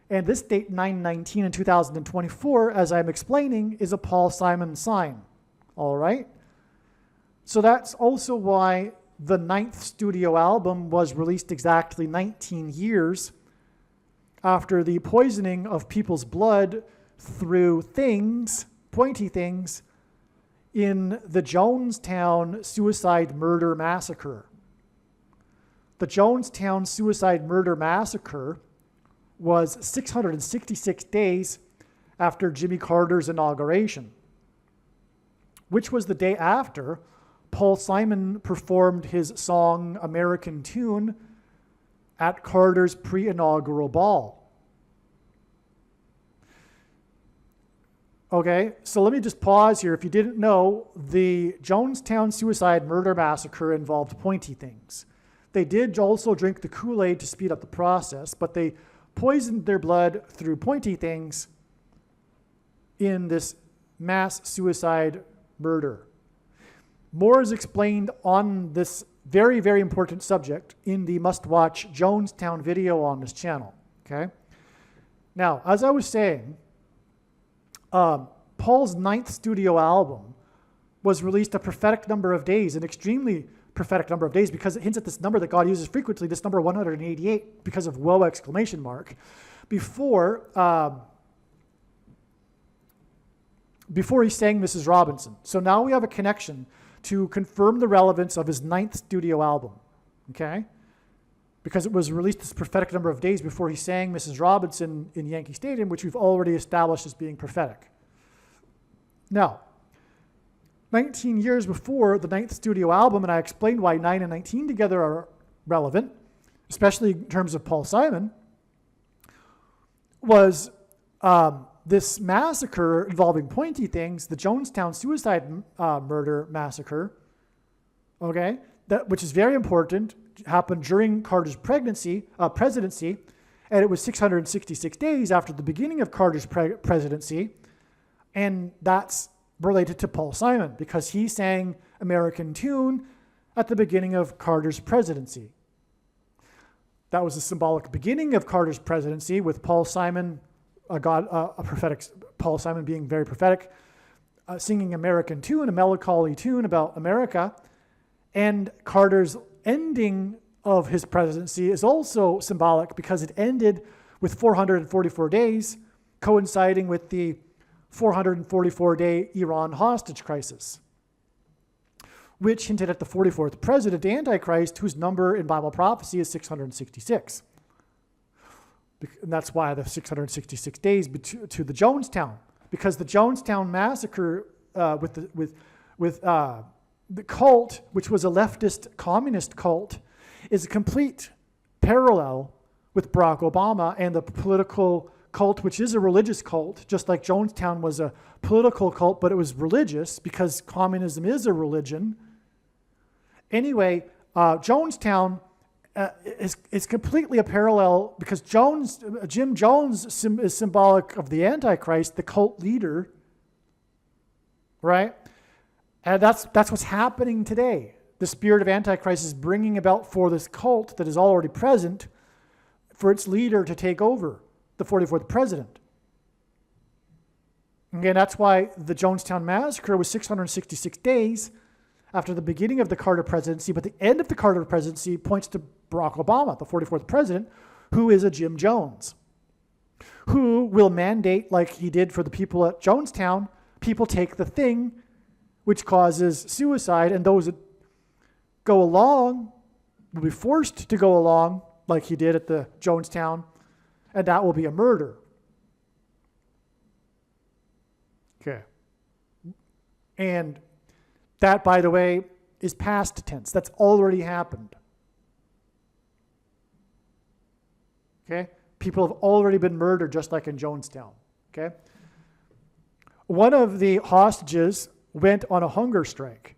and this date 9/19 in 2024, as I'm explaining, is a Paul Simon sign. All right? So that's also why the 9th studio album was released exactly 19 years after the poisoning of people's blood through things, pointy things, in the Jonestown suicide murder massacre. The Jonestown suicide murder massacre was 666 days after Jimmy Carter's inauguration, which was the day after Paul Simon performed his song American Tune at Carter's pre-inaugural ball. Okay, so let me just pause here. If you didn't know, the Jonestown suicide murder massacre involved pointy things. They did also drink the Kool-Aid to speed up the process, but they poisoned their blood through pointy things in this mass suicide murder. More is explained on this very, very important subject in the must-watch Jonestown video on this channel, okay? Now, as I was saying, Paul's 9th studio album was released a prophetic number of days, an extremely prophetic number of days, because it hints at this number that God uses frequently, this number 188, because of woe exclamation mark, before he sang Mrs. Robinson. So now we have a connection to confirm the relevance of his 9th studio album, okay? Because it was released this prophetic number of days before he sang Mrs. Robinson in Yankee Stadium, which we've already established as being prophetic. Now, 19 years before the 9th studio album, and I explained why 9 and 19 together are relevant, especially in terms of Paul Simon, was this massacre involving pointy things, the Jonestown suicide murder massacre, okay, which is very important, happened during Carter's presidency, and it was 666 days after the beginning of Carter's presidency, and that's related to Paul Simon because he sang American Tune at the beginning of Carter's presidency. That was the symbolic beginning of Carter's presidency, with Paul Simon, Paul Simon being very prophetic, singing American Tune, a melancholy tune about America. And Carter's ending of his presidency is also symbolic because it ended with 444 days, coinciding with the 444-day Iran hostage crisis, which hinted at the 44th president, Antichrist, whose number in Bible prophecy is 666. And that's why the 666 days to the Jonestown, because the Jonestown massacre with the cult, which was a leftist communist cult, is a complete parallel with Barack Obama and the political cult, which is a religious cult, just like Jonestown was a political cult, but it was religious because communism is a religion. Anyway, Jonestown is completely a parallel because Jim Jones is symbolic of the Antichrist, the cult leader, right? And that's what's happening today. The spirit of Antichrist is bringing about for this cult that is already present for its leader to take over, the 44th president. Again, that's why the Jonestown Massacre was 666 days after the beginning of the Carter presidency, but the end of the Carter presidency points to Barack Obama, the 44th president, who is a Jim Jones, who will mandate, like he did for the people at Jonestown, people take the thing which causes suicide, and those that go along will be forced to go along, like he did at the Jonestown, and that will be a murder. Okay. And that, by the way, is past tense. That's already happened. Okay? People have already been murdered, just like in Jonestown. Okay? One of the hostages went on a hunger strike.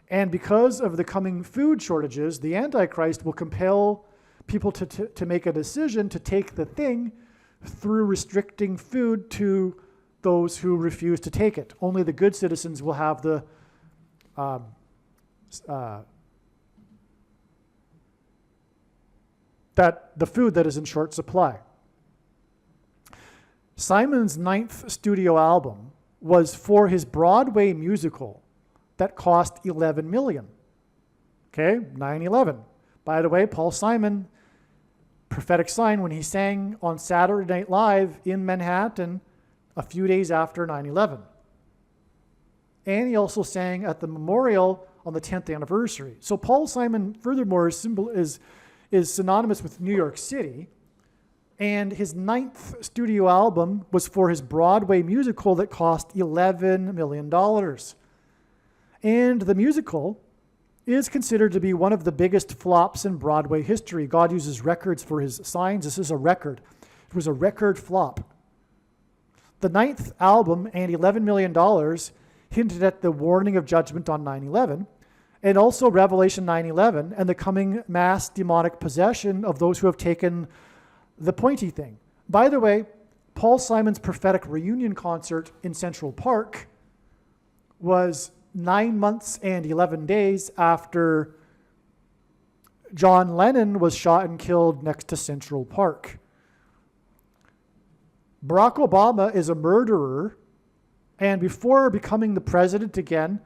And because of the coming food shortages, the Antichrist will compel people to make a decision to take the thing through restricting food to those who refuse to take it. Only the good citizens will have the food that is in short supply. Simon's 9th studio album was for his Broadway musical that cost $11 million. Okay, 9/11. By the way, Paul Simon, prophetic sign when he sang on Saturday Night Live in Manhattan a few days after 9/11. And he also sang at the memorial on the 10th anniversary. So Paul Simon, furthermore, is synonymous with New York City. And his 9th studio album was for his Broadway musical that cost $11 million. And the musical is considered to be one of the biggest flops in Broadway history. God uses records for his signs. This is a record. It was a record flop. The 9th album and $11 million hinted at the warning of judgment on 9/11, and also Revelation 9/11 and the coming mass demonic possession of those who have taken the pointy thing. By the way, Paul Simon's prophetic reunion concert in Central Park was 9 months and 11 days after John Lennon was shot and killed next to Central Park. Barack Obama is a murderer, and before becoming the president again,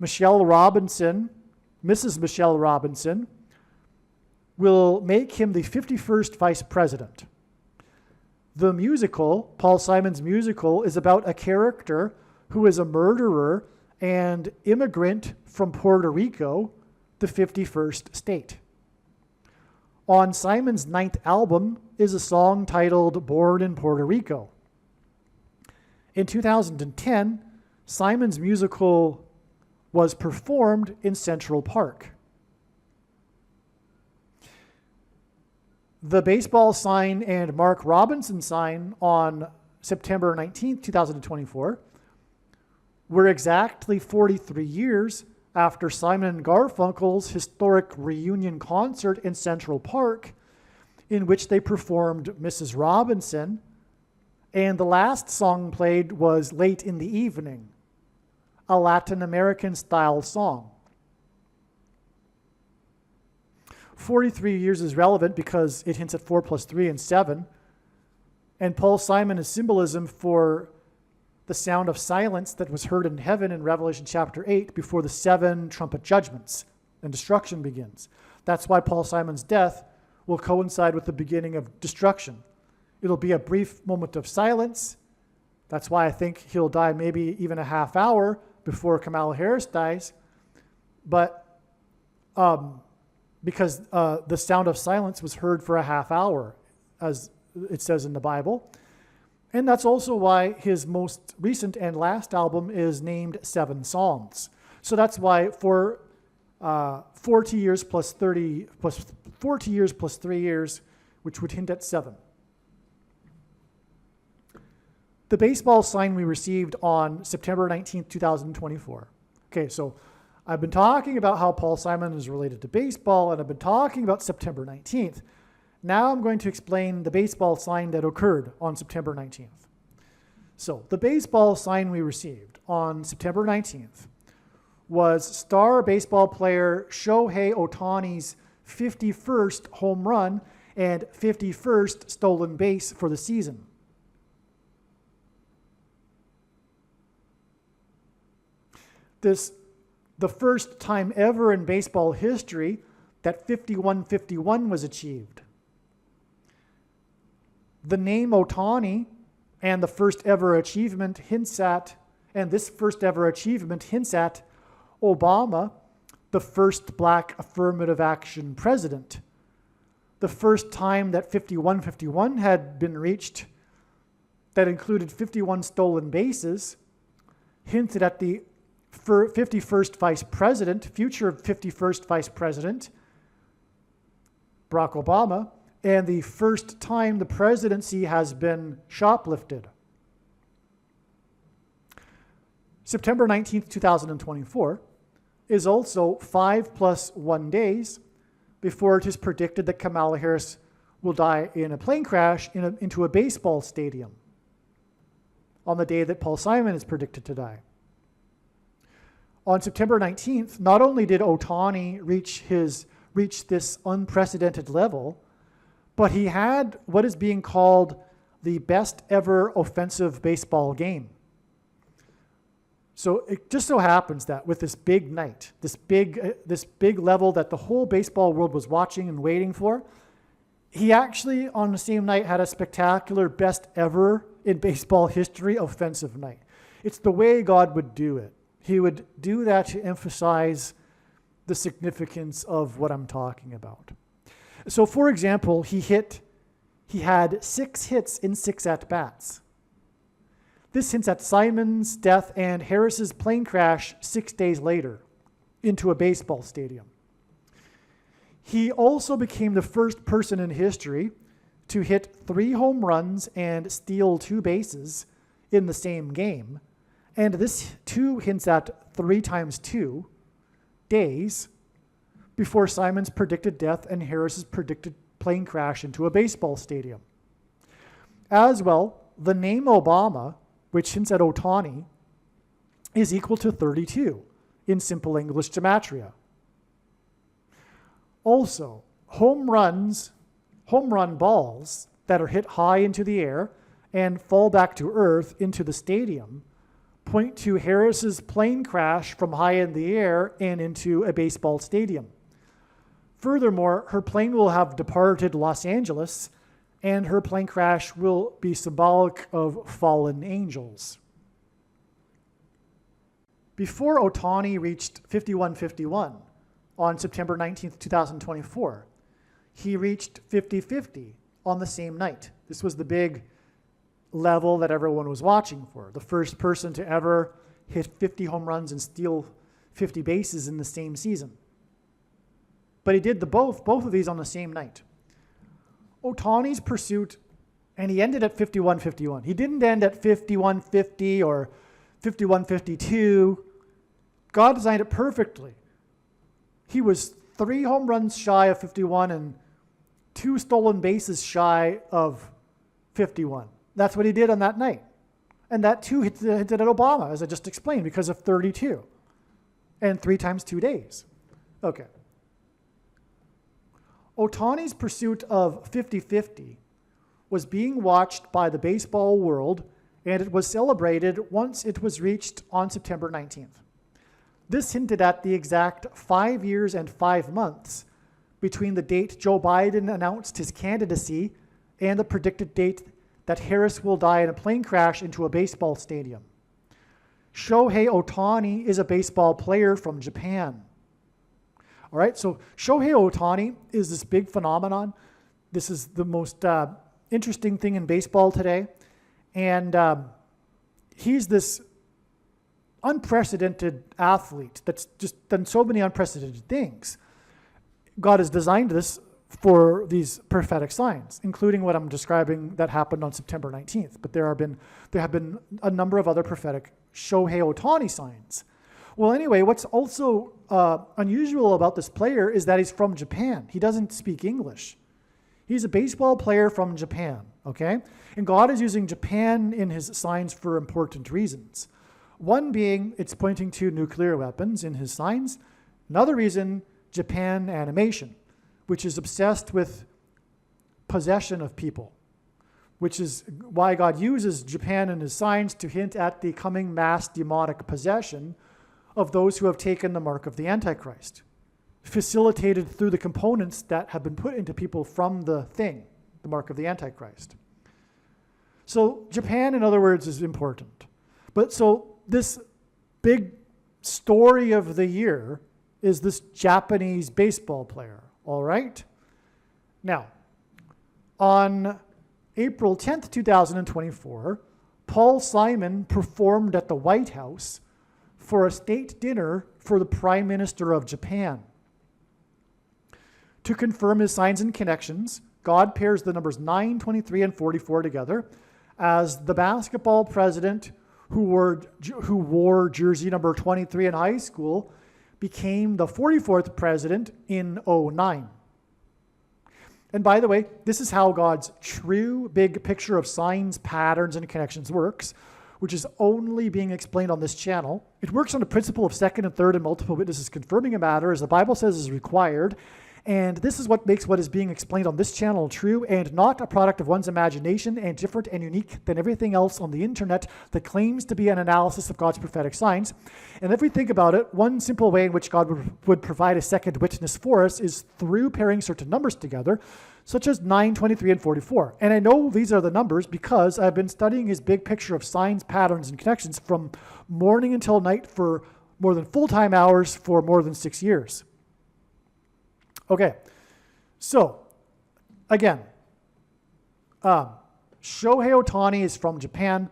Mrs. Michelle Robinson, will make him the 51st vice president. The musical, Paul Simon's musical, is about a character who is a murderer and immigrant from Puerto Rico, the 51st state. On Simon's 9th album is a song titled Born in Puerto Rico. In 2010, Simon's musical was performed in Central Park. The baseball sign and Mark Robinson sign on September 19, 2024 were exactly 43 years after Simon and Garfunkel's historic reunion concert in Central Park, in which they performed Mrs. Robinson, and the last song played was Late in the Evening, a Latin American style song. 43 years is relevant because it hints at 4 plus 3 and 7, and Paul Simon is symbolism for the sound of silence that was heard in heaven in Revelation chapter 8 before the 7 trumpet judgments and destruction begins. That's why Paul Simon's death will coincide with the beginning of destruction. It'll be a brief moment of silence. That's why I think he'll die maybe even a half hour before Kamala Harris dies. But because the sound of silence was heard for a half hour, as it says in the Bible. And that's also why his most recent and last album is named 7 Songs. So that's why for 40 years plus 40 years plus 3 years, which would hint at 7. The baseball sign we received on September 19th, 2024. Okay, so I've been talking about how Paul Simon is related to baseball, and I've been talking about September 19th. Now I'm going to explain the baseball sign that occurred on September 19th. So the baseball sign we received on September 19th was star baseball player Shohei Ohtani's 51st home run and 51st stolen base for the season. The first time ever in baseball history that 51-51 was achieved. The name Ohtani and the first ever achievement hints at, Obama, the first black affirmative action president. The first time that 51-51 had been reached that included 51 stolen bases hinted at the 51st vice president, future 51st vice president, Barack Obama, and the first time the presidency has been shoplifted. September 19th, 2024 is also 5 + 1 days before it is predicted that Kamala Harris will die in a plane crash into a baseball stadium on the day that Paul Simon is predicted to die. On September 19th, not only did Ohtani reach this unprecedented level, but he had what is being called the best ever offensive baseball game. So it just so happens that with this big night, this big level that the whole baseball world was watching and waiting for, he actually on the same night had a spectacular best ever in baseball history offensive night. It's the way God would do it. He would do that to emphasize the significance of what I'm talking about. So for example, he had 6 hits in 6 at-bats. This hints at Simon's death and Harris's plane crash 6 days later into a baseball stadium. He also became the first person in history to hit 3 home runs and steal 2 bases in the same game. And this too hints at 3 × 2 days before Simon's predicted death and Harris's predicted plane crash into a baseball stadium. As well, the name Obama, which hints at Ohtani, is equal to 32 in simple English gematria. Also, home run balls that are hit high into the air and fall back to earth into the stadium point to Harris's plane crash from high in the air and into a baseball stadium. Furthermore, her plane will have departed Los Angeles, and her plane crash will be symbolic of fallen angels. Before Ohtani reached 51-51 on September 19th, 2024, he reached 50-50 on the same night. This was the big level that everyone was watching for. The first person to ever hit 50 home runs and steal 50 bases in the same season. But he did both of these on the same night. Ohtani's pursuit, and he ended at 51-51. He didn't end at 51-50 or 51-52. God designed it perfectly. He was 3 home runs shy of 51 and 2 stolen bases shy of 51. That's what he did on that night. And that too hit at Obama, as I just explained, because of 32 and 3 × 2 days. Okay. Ohtani's pursuit of 50-50 was being watched by the baseball world, and it was celebrated once it was reached on September 19th. This hinted at the exact 5 years and 5 months between the date Joe Biden announced his candidacy and the predicted date that Harris will die in a plane crash into a baseball stadium. Shohei Ohtani is a baseball player from Japan. All right, so Shohei Ohtani is this big phenomenon. This is the most interesting thing in baseball today. And he's this unprecedented athlete that's just done so many unprecedented things. God has designed this for these prophetic signs, including what I'm describing that happened on September 19th. But there have been a number of other prophetic Shohei Ohtani signs. Well, anyway, what's also unusual about this player is that he's from Japan. He doesn't speak English. He's a baseball player from Japan, okay? And God is using Japan in his signs for important reasons. One being, it's pointing to nuclear weapons in his signs. Another reason, Japan animation, which is obsessed with possession of people, which is why God uses Japan in his signs to hint at the coming mass demonic possession of those who have taken the mark of the Antichrist, facilitated through the components that have been put into people from the thing, the mark of the Antichrist. So Japan, in other words, is important. But so this big story of the year is this Japanese baseball player, all right? Now, on April 10th, 2024, Paul Simon performed at the White House for a state dinner for the Prime Minister of Japan. To confirm his signs and connections, God pairs the numbers 9, 23, and 44 together as the basketball president who wore jersey number 23 in high school became the 44th president in 2009. And by the way, this is how God's true big picture of signs, patterns, and connections works, which is only being explained on this channel. It works on the principle of second and third and multiple witnesses confirming a matter, as the Bible says is required. And this is what makes what is being explained on this channel true and not a product of one's imagination and different and unique than everything else on the internet that claims to be an analysis of God's prophetic signs. And if we think about it, one simple way in which God would provide a second witness for us is through pairing certain numbers together, such as 9, 23, and 44. And I know these are the numbers because I've been studying his big picture of signs, patterns, and connections from morning until night for more than full-time hours for more than 6 years. Okay, so again, Shohei Ohtani is from Japan.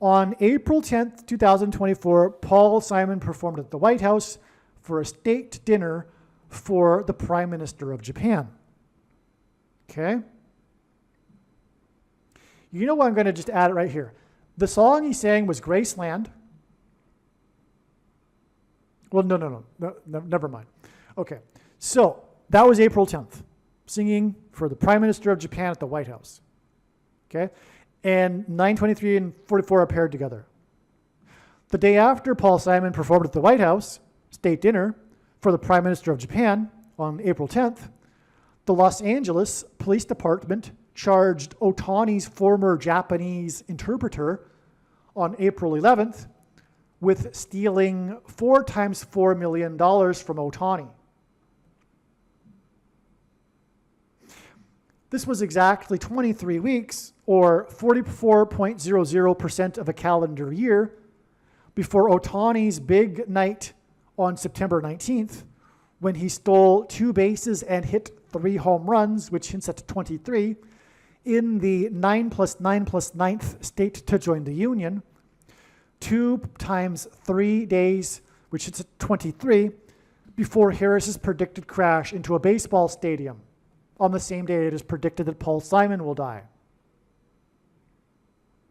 On April 10th, 2024, Paul Simon performed at the White House for a state dinner for the Prime Minister of Japan. Okay? You know what? I'm going to just add it right here. The song he sang was Graceland. Well, no, never mind. Okay, so that was April 10th, singing for the Prime Minister of Japan at the White House. Okay? And 9:23 and 44 are paired together. The day after Paul Simon performed at the White House, state dinner, for the Prime Minister of Japan on April 10th, the Los Angeles Police Department charged Ohtani's former Japanese interpreter on April 11th with stealing 4 times $4 million from Ohtani. This was exactly 23 weeks, or 44.00% of a calendar year, before Ohtani's big night on September 19th, when he stole 2 bases and hit 3 home runs, which hints at 23, in the 9+9+9th state to join the Union, 2 times 3 days, which hits at 23, before Harris's predicted crash into a baseball stadium. On the same day it is predicted that Paul Simon will die.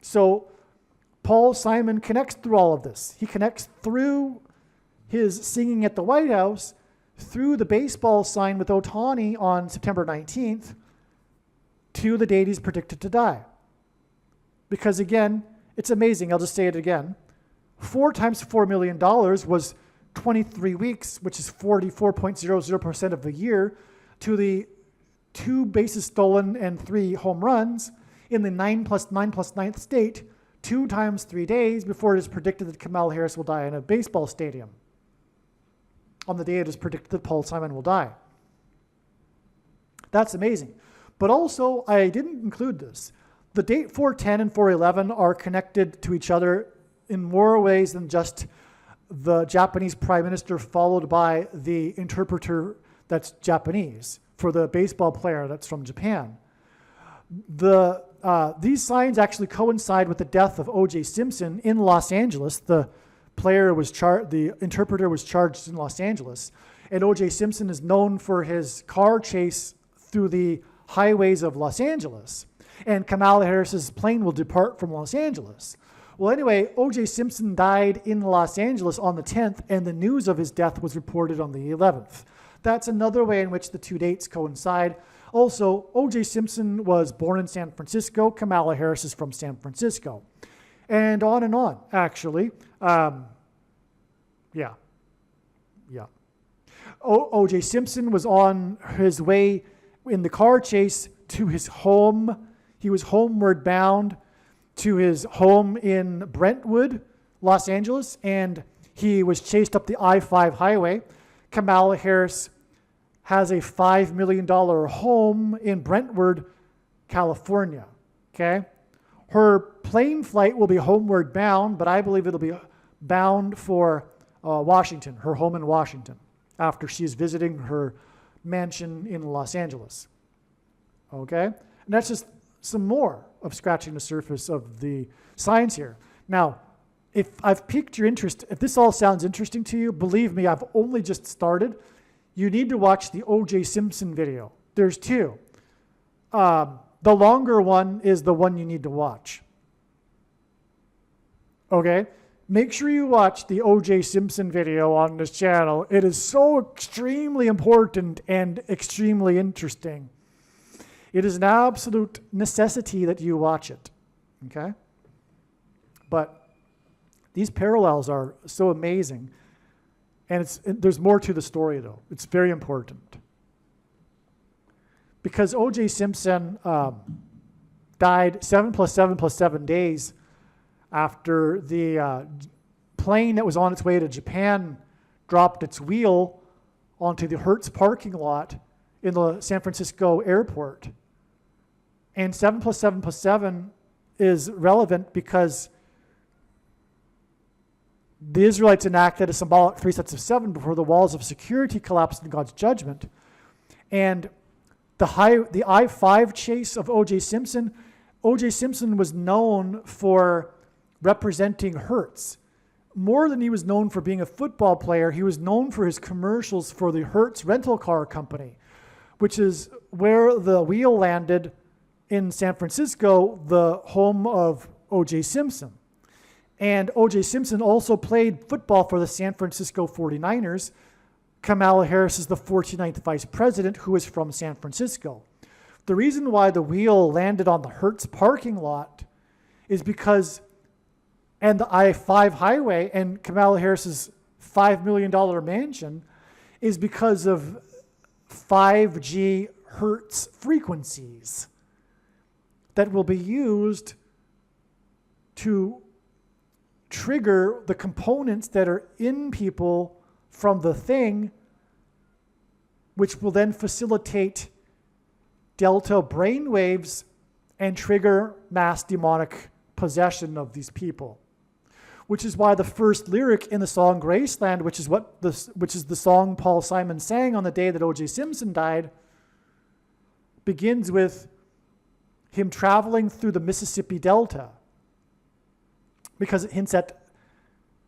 So Paul Simon connects through all of this. He connects through his singing at the White House, through the baseball sign with Ohtani on September 19th, to the date he's predicted to die. Because again, it's amazing, I'll just say it again. 4 times $4 million was 23 weeks, which is 44.00% of the year, to the 2 bases stolen and 3 home runs in the 9+9+9th state, 2 times 3 days before it is predicted that Kamala Harris will die in a baseball stadium. On the day it is predicted that Paul Simon will die. That's amazing. But also, I didn't include this. The date 410 and 411 are connected to each other in more ways than just the Japanese Prime Minister followed by the interpreter that's Japanese for the baseball player that's from Japan. These signs actually coincide with the death of O.J. Simpson in Los Angeles. The interpreter was charged in Los Angeles, and O.J. Simpson is known for his car chase through the highways of Los Angeles. And Kamala Harris's plane will depart from Los Angeles. Well, anyway, O.J. Simpson died in Los Angeles on the 10th, and the news of his death was reported on the 11th. That's another way in which the two dates coincide. Also, O.J. Simpson was born in San Francisco. Kamala Harris is from San Francisco. And on, actually. Yeah. O.J. Simpson was on his way in the car chase to his home. He was homeward bound to his home in Brentwood, Los Angeles, and he was chased up the I-5 highway. Kamala Harris has a $5 million home in Brentwood, California, okay? Her plane flight will be homeward bound, but I believe it'll be bound for Washington, her home in Washington, after she's visiting her mansion in Los Angeles, okay? And that's just some more of scratching the surface of the science here. Now, if I've piqued your interest, if this all sounds interesting to you, believe me, I've only just started. You need to watch the O.J. Simpson video. There's two. The longer one is the one you need to watch. Okay? Make sure you watch the O.J. Simpson video on this channel. It is so extremely important and extremely interesting. It is an absolute necessity that you watch it, okay? But these parallels are so amazing, and there's more to the story, though. It's very important. Because O.J. Simpson died 7 + 7 + 7 days after the plane that was on its way to Japan dropped its wheel onto the Hertz parking lot in the San Francisco airport. And 7 + 7 + 7 is relevant because the Israelites enacted a symbolic 3 sets of 7 before the walls of security collapsed in God's judgment. And the I-5 chase of O.J. Simpson was known for representing Hertz. More than he was known for being a football player, he was known for his commercials for the Hertz rental car company, which is where the wheel landed in San Francisco, the home of O.J. Simpson. And O.J. Simpson also played football for the San Francisco 49ers. Kamala Harris is the 49th vice president who is from San Francisco. The reason why the wheel landed on the Hertz parking lot is because, and the I-5 highway and Kamala Harris's $5 million mansion is because of 5G Hertz frequencies that will be used to trigger the components that are in people from the thing, which will then facilitate delta brainwaves and trigger mass demonic possession of these people. Which is why the first lyric in the song Graceland, which is the song Paul Simon sang on the day that O.J. Simpson died, begins with him traveling through the Mississippi Delta, because it hints at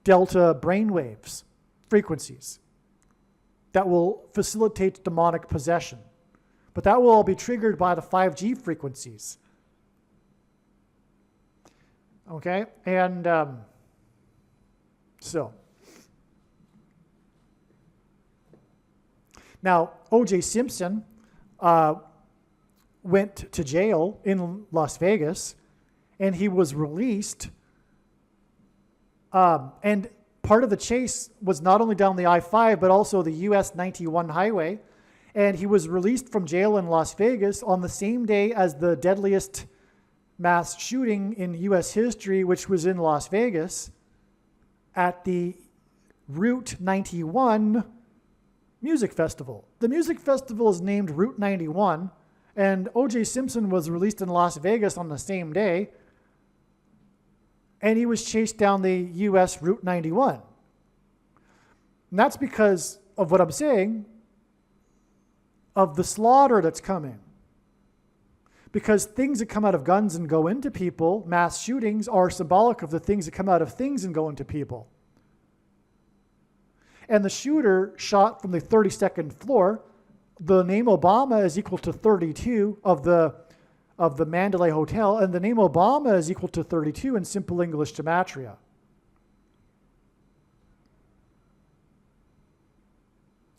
delta brainwaves, frequencies, that will facilitate demonic possession. But that will all be triggered by the 5G frequencies. Okay? And so, now O.J. Simpson went to jail in Las Vegas, and he was released. And part of the chase was not only down the I-5, but also the US 91 highway. And he was released from jail in Las Vegas on the same day as the deadliest mass shooting in US history, which was in Las Vegas at the Route 91 Music Festival. The music festival is named Route 91, and O.J. Simpson was released in Las Vegas on the same day, and he was chased down the US Route 91. And that's because of what I'm saying, of the slaughter that's coming. Because things that come out of guns and go into people, mass shootings, are symbolic of the things that come out of things and go into people. And the shooter shot from the 32nd floor. The name Obama is equal to 32 of the of the Mandalay Hotel, and the name Obama is equal to 32 in simple English gematria.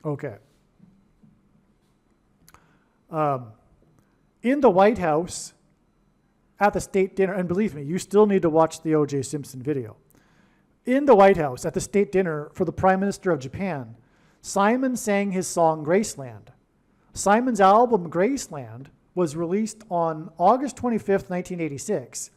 Okay. In the White House, at the state dinner, and believe me, you still need to watch the O.J. Simpson video. In the White House, at the state dinner for the Prime Minister of Japan, Simon sang his song Graceland. Simon's album Graceland was released on August 25th, 1986,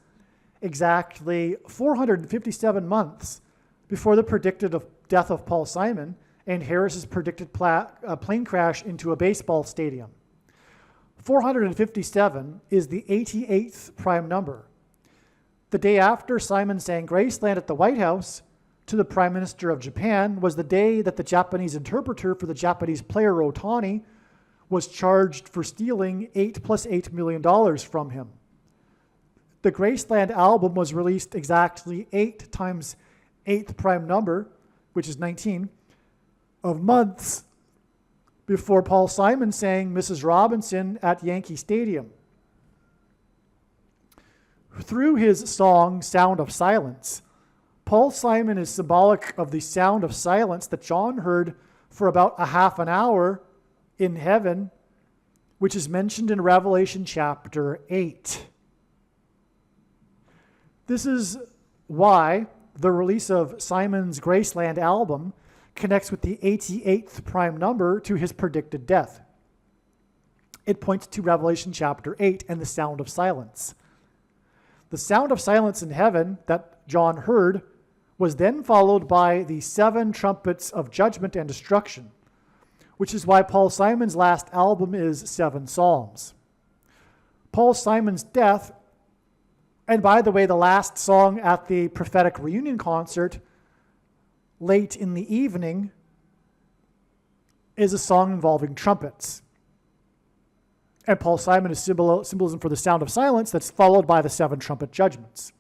exactly 457 months before the predicted death of Paul Simon and Harris's predicted plane crash into a baseball stadium. 457 is the 88th prime number. The day after Simon sang Graceland at the White House to the Prime Minister of Japan was the day that the Japanese interpreter for the Japanese player Otani was charged for stealing $8 plus $8 million from him. The Graceland album was released exactly 8 times 8th prime number, which is 19, of months before Paul Simon sang Mrs. Robinson at Yankee Stadium. Through his song, Sound of Silence, Paul Simon is symbolic of the sound of silence that John heard for about a half an hour in heaven, which is mentioned in Revelation chapter 8. This is why the release of Simon's Graceland album connects with the 88th prime number to his predicted death. It points to Revelation chapter 8 and the sound of silence. The sound of silence in heaven that John heard was then followed by the 7 trumpets of judgment and destruction, which is why Paul Simon's last album is 7 Psalms. Paul Simon's death, and by the way, the last song at the prophetic reunion concert, Late in the Evening, is a song involving trumpets. And Paul Simon is symbolism for the sound of silence that's followed by the 7 trumpet judgments.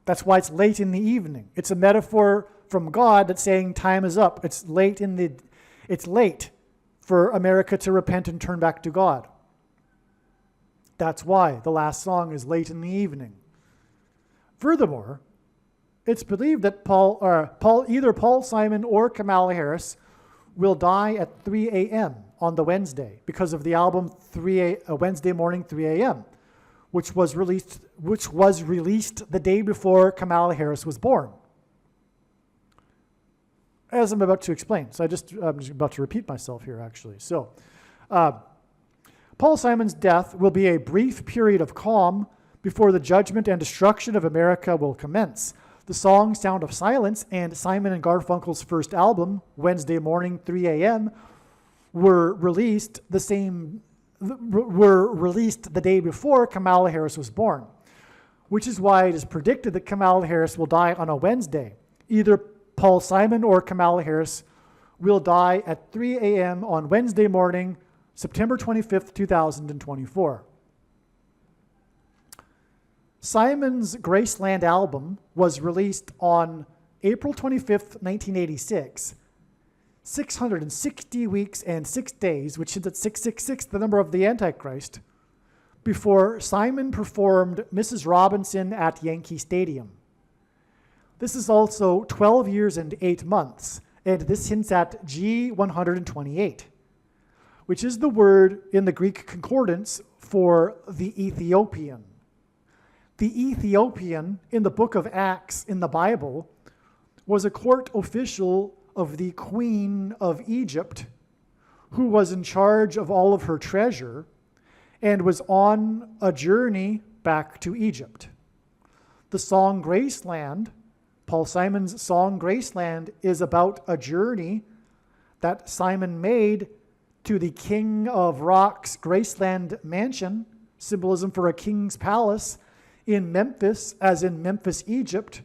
That's why it's late in the evening. It's a metaphor from God that's saying time is up. It's late for America to repent and turn back to God. That's why the last song is late in the evening. Furthermore, it's believed that either Paul Simon or Kamala Harris will die at 3 a.m. on the Wednesday because of the album Wednesday Morning 3 a.m., which was released the day before Kamala Harris was born. As I'm about to explain. So I'm just about to repeat myself here, actually. So Paul Simon's death will be a brief period of calm before the judgment and destruction of America will commence. The song Sound of Silence and Simon and Garfunkel's first album, Wednesday Morning 3 a.m., were released the day before Kamala Harris was born, which is why it is predicted that Kamala Harris will die on a Wednesday. Either Paul Simon or Kamala Harris will die at 3 a.m. on Wednesday morning, September 25th, 2024. Simon's Graceland album was released on April 25th, 1986, 660 weeks and 6 days, which is at 666, the number of the Antichrist, before Simon performed Mrs. Robinson at Yankee Stadium. This is also 12 years and 8 months, and this hints at G128, which is the word in the Greek concordance for the Ethiopian. The Ethiopian in the book of Acts in the Bible was a court official of the Queen of Egypt who was in charge of all of her treasure and was on a journey back to Egypt. The song Graceland, Paul Simon's song Graceland, is about a journey that Simon made to the King of Rock's Graceland mansion, symbolism for a king's palace, in Memphis, as in Memphis, Egypt,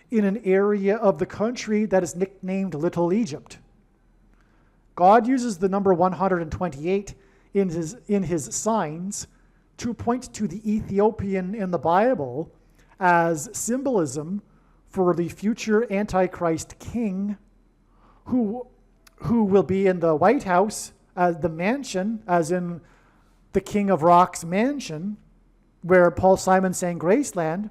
in an area of the country that is nicknamed Little Egypt. God uses the number 128 in his signs to point to the Ethiopian in the Bible as symbolism for the future Antichrist king who will be in the White House, the mansion, as in the King of Rock's mansion, where Paul Simon sang Graceland,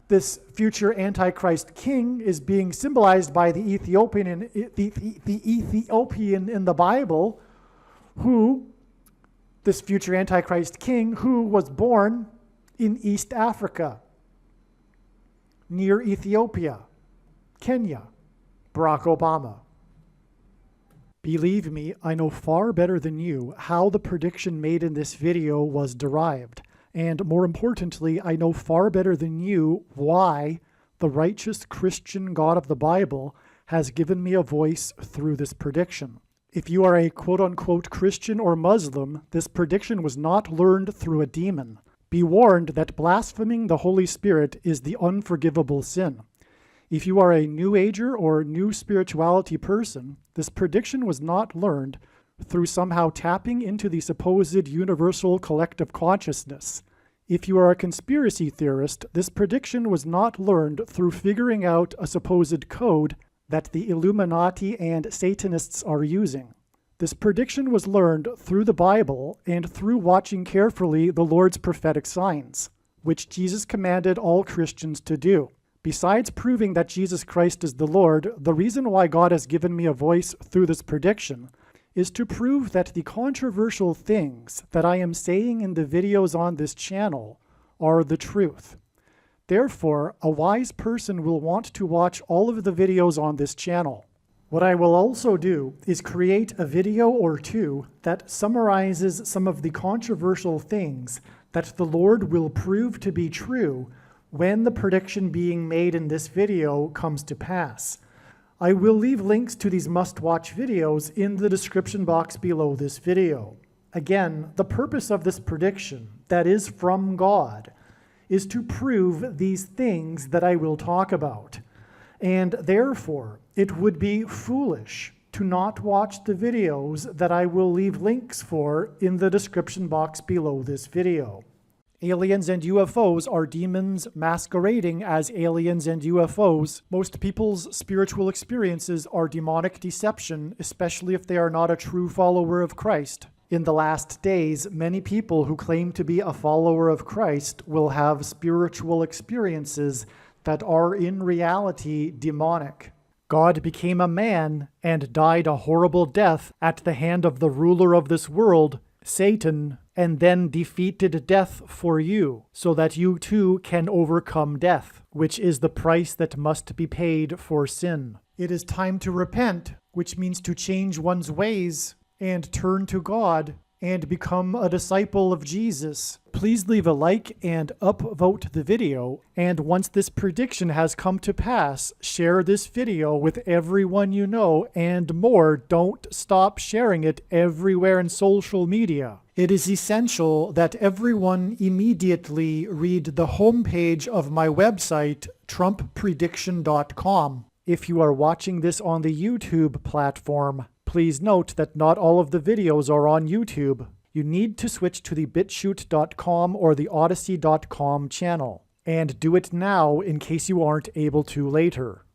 this future Antichrist king is being symbolized by the Ethiopian in the Bible, this future Antichrist king, who was born in East Africa, near Ethiopia, Kenya, Barack Obama. Believe me, I know far better than you how the prediction made in this video was derived. And more importantly, I know far better than you why the righteous Christian God of the Bible has given me a voice through this prediction. If you are a quote-unquote Christian or Muslim, this prediction was not learned through a demon. Be warned that blaspheming the Holy Spirit is the unforgivable sin. If you are a New Ager or New Spirituality person, this prediction was not learned through somehow tapping into the supposed universal collective consciousness. If you are a conspiracy theorist, this prediction was not learned through figuring out a supposed code that the Illuminati and Satanists are using. This prediction was learned through the Bible and through watching carefully the Lord's prophetic signs, which Jesus commanded all Christians to do. Besides proving that Jesus Christ is the Lord, the reason why God has given me a voice through this prediction is to prove that the controversial things that I am saying in the videos on this channel are the truth. Therefore, a wise person will want to watch all of the videos on this channel. What I will also do is create a video or two that summarizes some of the controversial things that the Lord will prove to be true when the prediction being made in this video comes to pass. I will leave links to these must-watch videos in the description box below this video. Again, the purpose of this prediction, that is from God, is to prove these things that I will talk about. And therefore, it would be foolish to not watch the videos that I will leave links for in the description box below this video. Aliens and UFOs are demons masquerading as aliens and UFOs. Most people's spiritual experiences are demonic deception, especially if they are not a true follower of Christ. In the last days, many people who claim to be a follower of Christ will have spiritual experiences that are in reality demonic. God became a man and died a horrible death at the hand of the ruler of this world, Satan, and then defeated death for you, so that you too can overcome death, which is the price that must be paid for sin. It is time to repent, which means to change one's ways and turn to God and become a disciple of Jesus. Please leave a like and upvote the video, and once this prediction has come to pass, share this video with everyone you know, and more, don't stop sharing it everywhere in social media. It is essential that everyone immediately read the homepage of my website, TrumpPrediction.com. If you are watching this on the YouTube platform, please note that not all of the videos are on YouTube. You need to switch to the BitChute.com or the Odyssey.com channel. And do it now in case you aren't able to later.